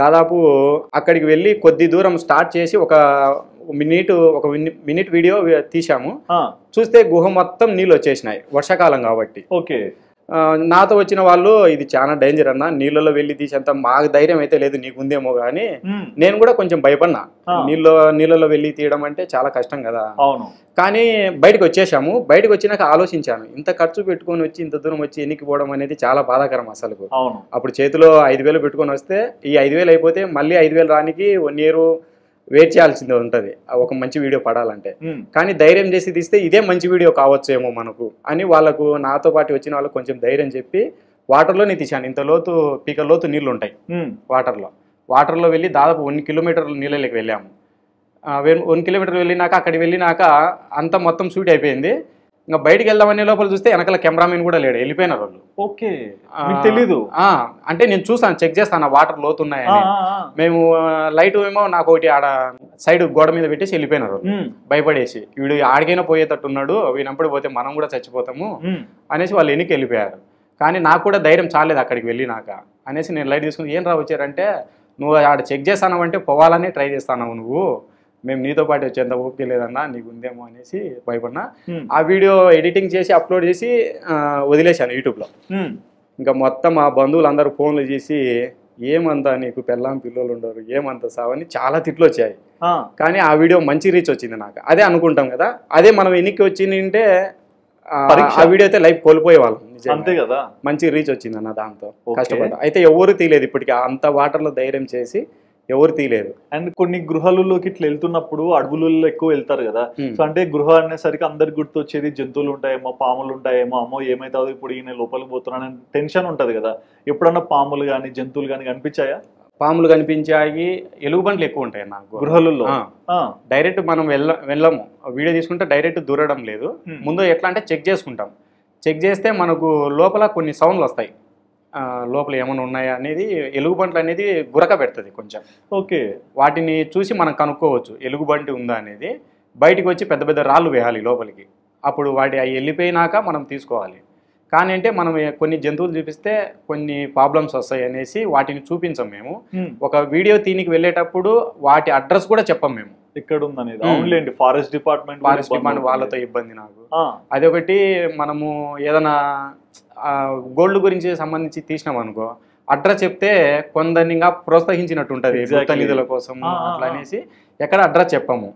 దాదాపు అక్కడికి వెళ్ళి కొద్ది దూరం స్టార్ట్ చేసి ఒక మినిట్ వీడియో తీసాము. చూస్తే గుహ మొత్తం నీళ్ళు వచ్చేసినాయి, వర్షాకాలం కాబట్టి. ఓకే. నాతో వచ్చిన వాళ్ళు ఇది చాలా డేంజర్ అన్న, నీళ్ళలో వెళ్ళి తీసేంత మాకు ధైర్యం అయితే లేదు, నీకుందేమో కానీ నేను కూడా కొంచెం భయపడినా. నీళ్ళలో వెళ్ళి తీయడం అంటే చాలా కష్టం కదా. అవును. కానీ బయటకు వచ్చేసాము. బయటకు వచ్చినాక ఆలోచించాను, ఇంత ఖర్చు పెట్టుకొని వచ్చి ఇంత దూరం వచ్చి ఎన్నికిపోవడం అనేది చాలా బాధాకరం అసలు. అప్పుడు చేతిలో 5,000 పెట్టుకొని వస్తే ఈ 5,000 అయిపోతే మళ్ళీ 5,000 రానికి 1 year వెయిట్ చేయాల్సిందే ఉంటది ఒక మంచి వీడియో పడాలంటే. కానీ ధైర్యం చేసి తీస్తే ఇదే మంచి వీడియో కావచ్చేమో మనకు అని వాళ్ళకు, నాతో పాటు వచ్చిన వాళ్ళకు కొంచెం ధైర్యం చెప్పి వాటర్లోనే తీశాను. ఇంత లోతు పీక లోతు నీళ్లు ఉంటాయి వాటర్లో వెళ్ళి దాదాపు 1 kilometer నీళ్ళకి వెళ్ళాము. 1 kilometer వెళ్ళినాక అక్కడికి వెళ్ళినాక అంతా మొత్తం షూట్ అయిపోయింది. ఇంకా బయటికి వెళ్దామనే లోపల చూస్తే వెనకాల కెమెరామెన్ కూడా లేడు, వెళ్ళిపోయినారు వాళ్ళు. ఓకే. తెలీదు అంటే నేను చూసాను, చెక్ చేస్తాను వాటర్ లోతున్నాయని. మేము లైట్ ఏమో నాకు ఒకటి ఆడ సైడ్ గోడ మీద పెట్టేసి వెళ్ళిపోయినారు భయపడేసి. వీడు ఆడికైనా పోయేటట్టున్నాడు, వీనప్పుడు పోతే మనం కూడా చచ్చిపోతాము అనేసి వాళ్ళు వెనక్కి వెళ్ళిపోయారు. కానీ నాకు కూడా ధైర్యం చాలేదు అక్కడికి వెళ్ళినాక అనేసి నేను లైట్ తీసుకుని, ఏం రా వచ్చారంటే నువ్వు ఆడ చెక్ చేస్తాను అంటే పోవాలని ట్రై చేస్తాను, నువ్వు మేము నీతో పాటు వచ్చేంత ఓపిక లేదన్నా, నీకు ఉందేమో అనేసి భయపడినా. ఆ వీడియో ఎడిటింగ్ చేసి అప్లోడ్ చేసి వదిలేశాను యూట్యూబ్లో. ఇంకా మొత్తం మా బంధువులు అందరూ ఫోన్లు చేసి ఏమంతా నీకు పెళ్ళాం పిల్లలు ఉండరు, ఏమంతా సావని చాలా తిట్లు వచ్చాయి. కానీ ఆ వీడియో మంచి రీచ్ వచ్చింది నాకు. అదే అనుకుంటాం కదా, అదే మనం ఎన్నికి వచ్చిందంటే ఆ వీడియో అయితే లైఫ్ కోల్పోయే వాళ్ళం. అంతే కదా. మంచి రీచ్ వచ్చింది అన్న దాంతో కష్టపడ్డా. అయితే ఎవరు తీయలేదు ఇప్పటికీ, అంత వాటర్లో ధైర్యం చేసి ఎవరు తీయలేదు. అండ్ కొన్ని గృహాలలోకి ఇట్లా వెళ్తున్నప్పుడు అడవులలో ఎక్కువ వెళ్తారు కదా, సో అంటే గృహ అనేసరికి అందరికి గుర్తొచ్చేది జంతువులు ఉంటాయేమో, పాములు ఉంటాయేమో, అమ్మో ఏమైతుందో ఇప్పుడు ఈయన లోపలికి పోతున్నాను టెన్షన్ ఉంటది కదా. ఎప్పుడన్నా పాములు కానీ జంతువులు కానీ కనిపించాయా? పాములు కనిపించాయి, ఎలుగుబంట్లు ఎక్కువ ఉంటాయి నాకు గృహాలలో. డైరెక్ట్ మనం వెళ్ళము, వీడియో తీసుకుంటే డైరెక్ట్ దూరడం లేదు. ముందు ఎట్లా అంటే చెక్ చేసుకుంటాం. చెక్ చేస్తే మనకు లోపల కొన్ని సౌండ్లు వస్తాయి, లోపల ఏమైనా ఉన్నాయా అనేది. ఎలుగుబంట్లు అనేది గురక పెడుతుంది కొంచెం. ఓకే, వాటిని చూసి మనం కనుక్కోవచ్చు ఎలుగుబంటి ఉందా అనేది. బయటికి వచ్చి పెద్ద పెద్ద రాళ్ళు వేయాలి లోపలికి, అప్పుడు వాటి అవి వెళ్ళిపోయినాక మనం తీసుకోవాలి. కానీ అంటే మనం కొన్ని జంతువులు చూపిస్తే కొన్ని ప్రాబ్లమ్స్ వస్తాయి అనేసి వాటిని చూపించాం మేము. ఒక వీడియో తీనికి వెళ్ళేటప్పుడు వాటి అడ్రస్ కూడా చెప్పాం మేము ఇక్కడ ఉందనేది. అవునులేండి, ఫారెస్ట్ డిపార్ట్మెంట్ వాళ్ళతో ఇబ్బంది నాకు. అదొకటి. మనము ఏదైనా గోల్డ్ గురించి సంబంధించి తీసినాం అనుకో, అడ్రస్ చెప్తే కొందరిని ఇంకా ప్రోత్సహించినట్టు ఉంటుంది నిధుల కోసం అట్లా అనేసి ఎక్కడ అడ్రస్ చెప్పాము.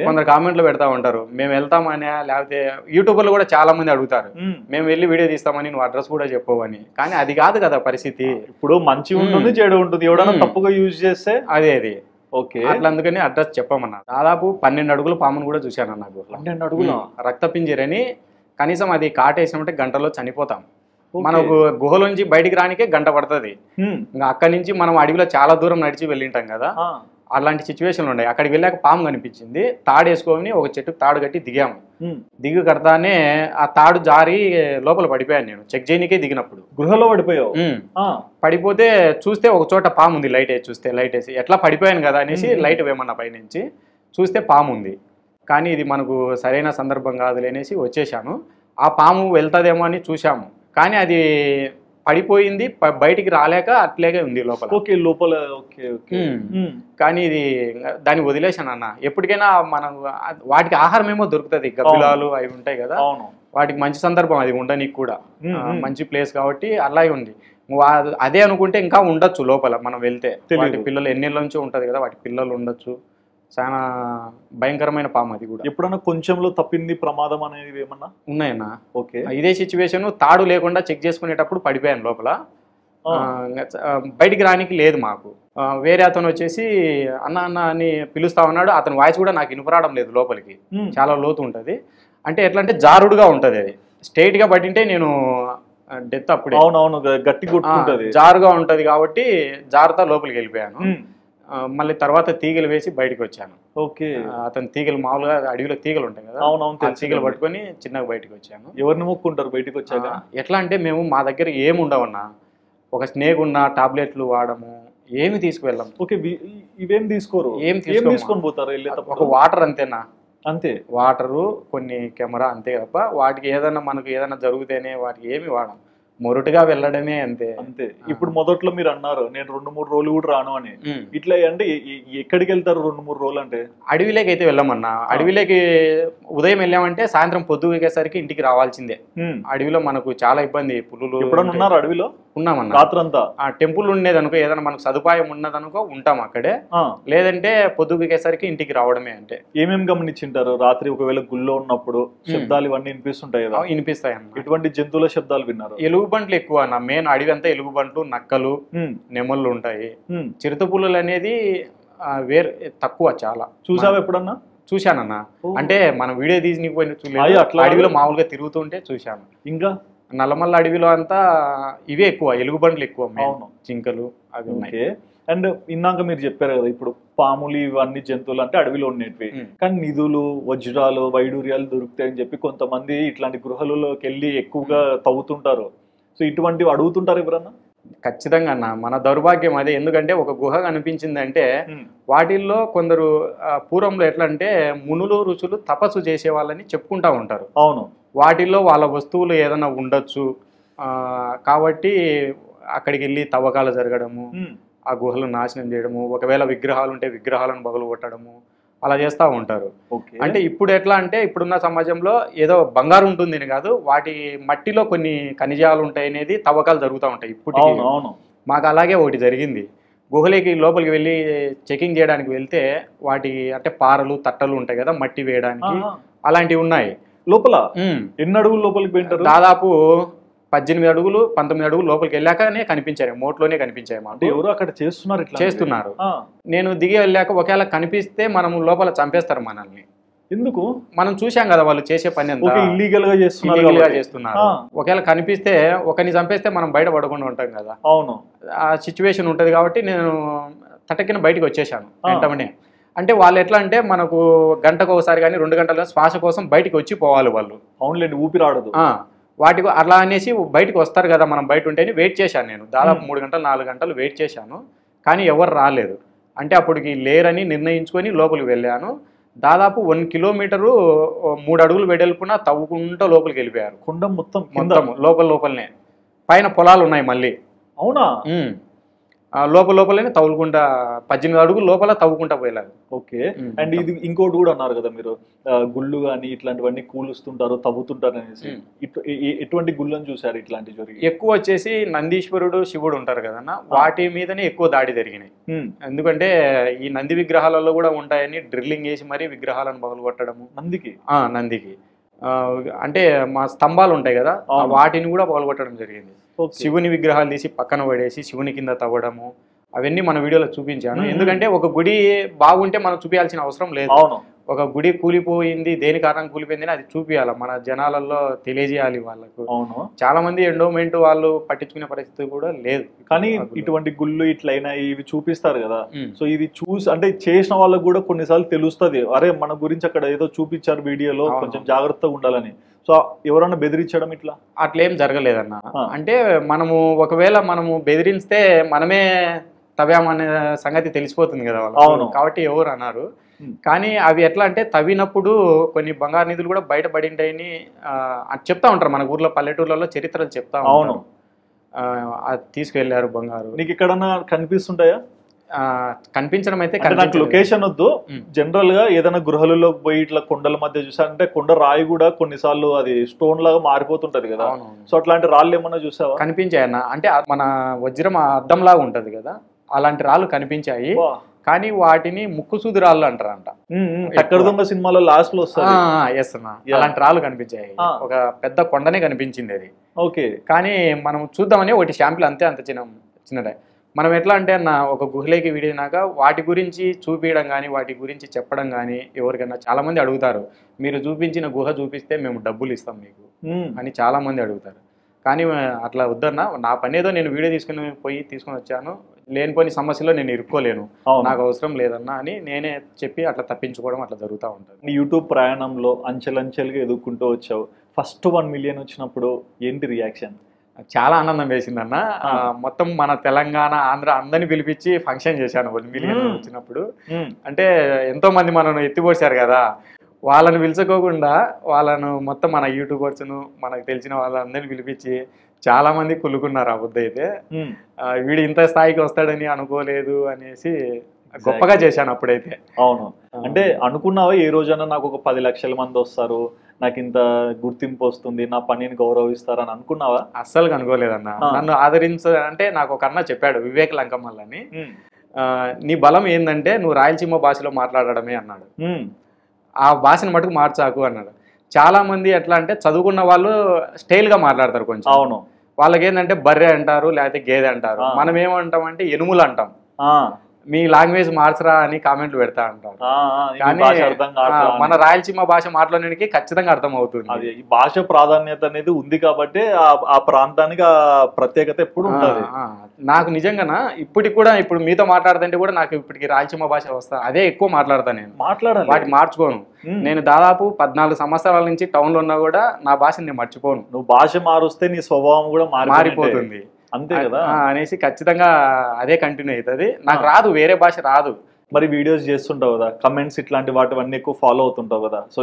కొందరు కామెంట్లు పెడతా ఉంటారు మేము వెళ్తామని, లేకపోతే యూట్యూబర్లు కూడా చాలా మంది అడుగుతారు మేము వెళ్ళి వీడియో తీస్తామని, నువ్వు అడ్రస్ కూడా చెప్పవు అని. కానీ అది కాదు కదా పరిస్థితి. ఇప్పుడు మంచి ఉంటుంది, చెడు ఉంటుంది, ఎవడన్నా తప్పుగా యూజ్ చేస్తే అది. ఓకే, అట్లా అందుకని అడ్రస్ చెప్పమన్నా. దాదాపు 12 అడుగుల పామును కూడా చూశాను నాకు. 12 అడుగుల రక్తపింజరని. కనీసం అది కాటేసినట్టే గంటలో చనిపోతాం. మనకు గుహలోంచి బయటికి రానికే గంట పడుతుంది. ఇంకా అక్కడి నుంచి మనం అడవిలో చాలా దూరం నడిచి వెళ్ళింటాం కదా, అలాంటి సిచ్యువేషన్లు ఉన్నాయి. అక్కడికి వెళ్ళాక పాము కనిపించింది, తాడు వేసుకొని ఒక చెట్టుకు తాడు కట్టి దిగాము. దిగి కడతానే ఆ తాడు జారి లోపల పడిపోయాను నేను. చెక్ చేయనికే దిగినప్పుడు గృహలో పడిపోయావు. పడిపోతే చూస్తే ఒక చోట పాము ఉంది. లైట్ వేసి చూస్తే, లైట్ వేసి ఎట్లా పడిపోయాను కదా అనేసి లైట్ వేయమన్నా పైనుంచి చూస్తే పాము ఉంది. కానీ ఇది మనకు సరైన సందర్భం కాదులే అనేసి వచ్చేసాను. ఆ పాము వెళ్తాదేమో అని చూసాము, కానీ అది పడిపోయింది, బయటికి రాలేక అట్లేగా ఉంది లోపల. ఓకే, లోపల. కానీ ఇది దాన్ని వదిలేసాను అన్న. ఎప్పటికైనా మనం వాటికి ఆహారం ఏమో దొరుకుతుంది, గబ్బిలాలు అవి ఉంటాయి కదా, వాటికి మంచి సందర్భం అది ఉండనికి కూడా. మంచి ప్లేస్ కాబట్టి అలాగే ఉంది. అదే అనుకుంటే ఇంకా ఉండొచ్చు లోపల మనం వెళ్తే. వాటి పిల్లలు ఎన్నేళ్ళ నుంచో ఉంటది కదా, వాటి పిల్లలు ఉండొచ్చు. చాలా భయంకరమైన పాము అది కూడా. ఎప్పుడన్నా కొంచెంలో తప్పింది ప్రమాదం అనేది ఏమన్నా ఉన్నాయన్నా? ఓకే, ఇదే సిచ్యువేషన్. తాడు లేకుండా చెక్ చేసుకునేటప్పుడు పడిపోయాను లోపల, బయటికి రానికి లేదు మాకు. వేరే అతను వచ్చేసి అన్న అన్న అని పిలుస్తా ఉన్నాడు. అతని వాయిస్ కూడా నాకు వినపరావడం లేదు లోపలికి, చాలా లోతు ఉంటుంది. అంటే ఎట్లా అంటే జారుడుగా ఉంటుంది, అది స్ట్రైట్ గా పట్టింటే నేను డెత్ అప్పుడే. అవునవును, గట్టి కొట్టుకుంటది, జారుగా ఉంటది కాబట్టి జారుతా లోపలికి వెళ్ళిపోయాను. మళ్ళీ తర్వాత తీగలు వేసి బయటకు వచ్చాను. ఓకే, అతను తీగలు మామూలుగా అడవిలో తీగలు ఉంటాయి కదా, అవునవును, తీగలు పట్టుకొని చిన్నగా బయటకు వచ్చాను. ఎవరిని మొక్కుంటారు బయటకు వచ్చాక? ఎట్లా అంటే మేము మా దగ్గర ఏమి ఉండవన్నా, ఒక స్నేక్ ఉన్న టాబ్లెట్లు వాడము, ఏమి తీసుకువెళ్ళాం. ఓకే, ఇవేం తీసుకోరు? ఏం తీసుకొని పోతారు? ఒక వాటర్ అంతేనా, అంతే. వాటరు, కొన్ని కెమెరా, అంతే తప్ప వాటికి ఏదైనా మనకు ఏదైనా జరిగితేనే వాటికి ఏమి వాడం, మొరటుగా వెళ్ళడమే అంతే. అంతే. ఇప్పుడు మొదట్లో మీరు అన్నారు నేను 2-3 రోజులు కూడా రాను అని. ఇట్లా అంటే ఎక్కడికి వెళ్తారు 2-3 రోజులు అంటే? అడవిలోకి అయితే వెళ్ళమన్నా. అడవిలోకి ఉదయం వెళ్ళామంటే సాయంత్రం పొద్దుకేసరికి ఇంటికి రావాల్సిందే. అడవిలో మనకు చాలా ఇబ్బంది, పులులు. ఎప్పుడన్నా ఉన్నారు అడవిలో? ఉన్నామన్నా. రాత్రంతా టెంపుల్ ఉండేది అనుకో, ఏదైనా మనకు సదుపాయం ఉన్నదనుకో ఉంటాం అక్కడే, లేదంటే పొద్దుకేసరికి ఇంటికి రావడమే. అంటే ఏమేమి గమనించింటారు రాత్రి ఒకవేళ గుళ్ళో ఉన్నప్పుడు? శబ్దాలు ఇవన్నీ వినిపిస్తుంటాయి కదా? వినిపిస్తాయి అన్న. ఎటువంటి జంతువుల శబ్దాలు విన్నారు? ఎలుగుబంట్లు ఎక్కువ అన్న. మెయిన్ అడవి అంతా ఎలుగుబంట్లు, నక్కలు, నెమళ్ళు ఉంటాయి. చిరుతపులులు అనేది వేరే తక్కువ చాలా. చూసావా ఎప్పుడన్నా? చూశానన్నా. అంటే మనం వీడియో తీసి పోయిన అడవిలో మామూలుగా తిరుగుతుంటే చూశాను. ఇంకా నల్లమల్ల అడవిలో అంతా ఇవే ఎక్కువ, ఎలుగుబంట్లు ఎక్కువ, జింకలు అవి ఉన్నాయి. అండ్ ఇందాక మీరు చెప్పారు కదా, ఇప్పుడు పాములు ఇవన్నీ జంతువులు అంటే అడవిలో ఉండేటివి, కానీ నిధులు, వజ్రాలు, వైడూర్యాలు దొరుకుతాయని చెప్పి కొంతమంది ఇట్లాంటి గృహాలలోకి వెళ్ళి ఎక్కువగా తవ్వుతుంటారు. సో ఇటువంటివి అడుగుతుంటారు ఎవరన్నా? ఖచ్చితంగా అన్న, మన దౌర్భాగ్యం అదే. ఎందుకంటే ఒక గుహ కనిపించిందంటే వాటిల్లో కొందరు పూర్వంలో ఎట్లా అంటే మునులు, ఋషులు తపస్సు చేసే వాళ్ళని చెప్పుకుంటా ఉంటారు. అవును, వాటిల్లో వాళ్ళ వస్తువులు ఏదైనా ఉండొచ్చు కాబట్టి అక్కడికి వెళ్ళి తవ్వకాలు జరగడము, ఆ గుహలు నాశనం చేయడము, ఒకవేళ విగ్రహాలు ఉంటే విగ్రహాలను పగలు కొట్టడము, అలా చేస్తూ ఉంటారు. అంటే ఇప్పుడు ఎట్లా అంటే ఇప్పుడున్న సమాజంలో ఏదో బంగారు ఉంటుంది కాదు, వాటి మట్టిలో కొన్ని ఖనిజాలు ఉంటాయి అనేది తవ్వకాలు జరుగుతూ ఉంటాయి ఇప్పటికీ. మాకు అలాగే ఒకటి జరిగింది. గుహలోకి లోపలికి వెళ్ళి చెకింగ్ చేయడానికి వెళ్తే వాటి అంటే పారలు, తట్టలు ఉంటాయి కదా మట్టి వేయడానికి, అలాంటివి ఉన్నాయి లోపల. ఎన్ని అడుగులు లోపలికి పోయింటారు? దాదాపు 18 అడుగులు 19 అడుగులు లోపలికి వెళ్ళాకనే కనిపించాయి, మోట్లోనే కనిపించాయి అంటే మాకు. ఎవరు అక్కడ చేస్తున్నారు ఇట్లా చేస్తున్నారు. నేను దిగి వెళ్ళాక ఒకవేళ కనిపిస్తే మనం లోపల చంపేస్తారు మనల్ని. ఎందుకు? మనం చూసాం కదా వాళ్ళు చేసే పని అంతా ఇల్లీగల్ గా చేస్తున్నారు. ఒకవేళ కనిపిస్తే ఒకరిని చంపేస్తే మనం బయట పడకుండా ఉంటాం కదా. అవును, ఆ సిచ్యువేషన్ ఉంటది కాబట్టి నేను తటకిన బయటకు వచ్చేసాను వెంటనే. అంటే వాళ్ళు ఎట్లా అంటే మనకు గంటకు ఒకసారి కానీ 2 గంటల శ్వాస కోసం బయటికి వచ్చి పోవాలి వాళ్ళు. అవునులేండి, ఊపిరాడదు. వాటికి అట్లా అనేసి బయటకు వస్తారు కదా, మనం బయట ఉంటేనే వెయిట్ చేశాను నేను. దాదాపు 3 గంటలు 4 గంటలు వెయిట్ చేశాను, కానీ ఎవరు రాలేదు. అంటే అప్పటికి లేరని నిర్ణయించుకొని లోపలికి వెళ్ళాను. దాదాపు 1 కిలోమీటరు 3 అడుగులు వెడల్పున తవ్వుకుంటూ లోపలికి వెళ్ళిపోయారు. కొండ మొత్తం లోపలనే పైన పొలాలు ఉన్నాయి మళ్ళీ. అవునా? లోపలనే తవ్వుకుంటా 18 అడుగులు లోపల తవ్వుకుంటా పోయారు. ఓకే. అండ్ ఇది ఇంకోటి కూడా అన్నారు కదా మీరు, గుళ్ళు కానీ ఇట్లాంటివన్నీ కూలుస్తుంటారు, తవ్వుతుంటారు అనేసి. ఎటువంటి గుళ్ళని చూసారు ఇట్లాంటి జరిగి? ఎక్కువ వచ్చేసి నందీశ్వరుడు, శివుడు ఉంటారు కదన్న, వాటి మీదనే ఎక్కువ దాడి జరిగినాయి. ఎందుకంటే ఈ నంది విగ్రహాలలో కూడా ఉంటాయని డ్రిల్లింగ్ చేసి మరీ విగ్రహాలను పగలగొట్టడము. నందికి అంటే మా స్తంభాలు ఉంటాయి కదా, వాటిని కూడా పగలగొట్టడం జరిగింది. శివుని విగ్రహాలు తీసి పక్కన పడేసి శివుని కింద తవ్వడము, అవన్నీ మన వీడియోలో చూపించాను. ఎందుకంటే ఒక గుడి బాగుంటే మనం చూపించాల్సిన అవసరం లేదు. ఒక గుడి కూలిపోయింది, దేని కారణం కూలిపోయింది అది చూపించాలి, మన జనాలలో తెలియజేయాలి వాళ్ళకు. చాలా మంది ఎండోమెంట్ వాళ్ళు పట్టించుకునే పరిస్థితి కూడా లేదు. కానీ ఇటువంటి గుళ్ళు ఇట్లయినా ఇవి చూపిస్తారు కదా, సో ఇది చూసి అంటే చేసిన వాళ్ళకు కూడా కొన్నిసార్లు తెలుస్తుంది, అరే మన గురించి అక్కడ ఏదో చూపించారు వీడియోలో, కొంచెం జాగ్రత్తగా ఉండాలని. సో ఎవరన్నా బెదిరించడం ఇట్లా అట్లేం జరగలేదన్న. అంటే మనము ఒకవేళ మనము బెదిరిస్తే మనమే తవ్వామనే సంగతి తెలిసిపోతుంది కదా వాళ్ళు, కాబట్టి ఎవరు అన్నారు. కానీ అవి ఎట్లా అంటే తవ్వినప్పుడు కొన్ని బంగారు నిధులు కూడా బయటపడింటాయని చెప్తా ఉంటారు మన ఊర్లో, పల్లెటూర్లలో చరిత్రలు చెప్తా ఉంటారు. అది తీసుకెళ్లారు బంగారు. నీకు ఎక్కడన్నా కనిపిస్తుంటాయా? కనిపించడం అయితే నాకు లొకేషన్ వద్దు, జనరల్ గా ఏదైనా గృహాలలో పోయి ఇట్లా కొండల మధ్య చూసారంటే కొండ రాయి కూడా కొన్నిసార్లు అది స్టోన్ లాగా మారిపోతుంటది కదా, సో అట్లాంటి రాళ్ళు ఏమన్నా చూసావా? కనిపించాయన్న. అంటే మన వజ్రం అద్దం లాగా ఉంటది కదా, అలాంటి రాళ్ళు కనిపించాయి. కానీ వాటిని ముక్కుసూది రాళ్ళు అంటారంట. టక్కర్ దొంగ సినిమాలో లాస్ట్ లో వస్తుంది. ఎస్ అన్న, అలాంటి రాళ్ళు కనిపించాయి. ఒక పెద్ద కొండనే కనిపించింది అది. ఓకే. కానీ మనం చూద్దామని ఒకటి శాంపిల్ అంతే, అంత చిన్నదే. మనం ఎట్లా అంటే అన్న ఒక గుహలోకి విడినాక వాటి గురించి చూపించడం కానీ వాటి గురించి చెప్పడం కానీ ఎవరికైనా చాలా మంది అడుగుతారు, మీరు చూపించిన గుహ చూపిస్తే మేము డబ్బులు ఇస్తాం మీకు అని చాలా మంది అడుగుతారు. కానీ అట్లా వద్దన్నా, నా పని ఏదో నేను వీడియో తీసుకొని వచ్చాను, లేనిపోని సమస్యలో నేను ఇరుక్కోలేను, నాకు అవసరం లేదన్నా అని నేనే చెప్పి అట్లా తప్పించుకోవడం అట్లా జరుగుతూ ఉంటుంది. నీ యూట్యూబ్ ప్రయాణంలో అంచెలంచెలుగా ఎదుర్కొంటూ వచ్చావు, ఫస్ట్ 1 మిలియన్ వచ్చినప్పుడు ఏంటి రియాక్షన్? చాలా ఆనందం వేసిందన్న. మొత్తం మన తెలంగాణ, ఆంధ్ర అందరిని పిలిపించి ఫంక్షన్ చేశాను 1 మిలియన్ వచ్చినప్పుడు. అంటే ఎంతో మంది మనను ఎత్తిపోసారు కదా, వాళ్ళని పిలుచుకోకుండా వాళ్ళను మొత్తం మన యూట్యూబర్స్ను మనకు తెలిసిన వాళ్ళందరినీ పిలిపించి చాలా మంది కులుకున్నారు. ఆ బుద్ధి అయితే వీడు ఇంత స్థాయికి వస్తాడని అనుకోలేదు అనేసి గొప్పగా చేశాను అప్పుడైతే. అవును. అంటే అనుకున్నావా ఏ రోజైనా నాకు ఒక 10 లక్షల మంది వస్తారు, నాకు ఇంత గుర్తింపు వస్తుంది, నా పనిని గౌరవిస్తారని అనుకున్నావా? అస్సలు అనుకోలేదన్న. నన్ను అంటే నాకు ఒక అన్న చెప్పాడు, వివేక్ లంకమల్ అని, నీ బలం ఏంటంటే నువ్వు రాయలసీమ భాషలో మాట్లాడడమే అన్నాడు. ఆ భాషను మటుకు మార్చాకు అన్నాడు. చాలా మంది ఎట్లా అంటే చదువుకున్న వాళ్ళు స్టైల్ గా మాట్లాడతారు కొంచెం. అవును. వాళ్ళకి ఏంటంటే బర్రె అంటారు, లేకపోతే గేదె అంటారు. మనం ఏమంటాం అంటే ఎనుములు అంటాం. మీ లాంగ్వేజ్ మార్చరా అని కామెంట్లు పెడతా అంటారు. కానీ మన రాయలసీమ భాష మాట్లాడడానికి ఖచ్చితంగా అర్థం అవుతుంది. అది ఈ భాష ప్రాధాన్యత అనేది ఉంది కాబట్టి ఆ ప్రాంతానికి ఆ ప్రత్యేకత ఎప్పుడు ఉంటుంది. నాకు నిజంగా ఇప్పటికి కూడా, ఇప్పుడు మీతో మాట్లాడుతుంటే కూడా నాకు ఇప్పటికి రాయలసీమ భాష వస్తా, అదే ఎక్కువ మాట్లాడతాను నేను. మాట్లాడాలి, వాటి మార్చుకోను. నేను దాదాపు 14 సంవత్సరాల నుంచి టౌన్ లో ఉన్నా కూడా నా భాషను నేను మర్చిపోను. నువ్వు భాష మారుస్తే నీ స్వభావం కూడా మారిపోతుంది అంతే కదా అనేసి ఖచ్చితంగా అదే కంటిన్యూ అవుతుంది. నాకు రాదు, వేరే భాష రాదు. మరి వీడియోస్ చేస్తుంటావు కదా, కమెంట్స్ ఇట్లాంటి వాటివన్నీ ఎక్కువ ఫాలో అవుతుంటావు కదా, సో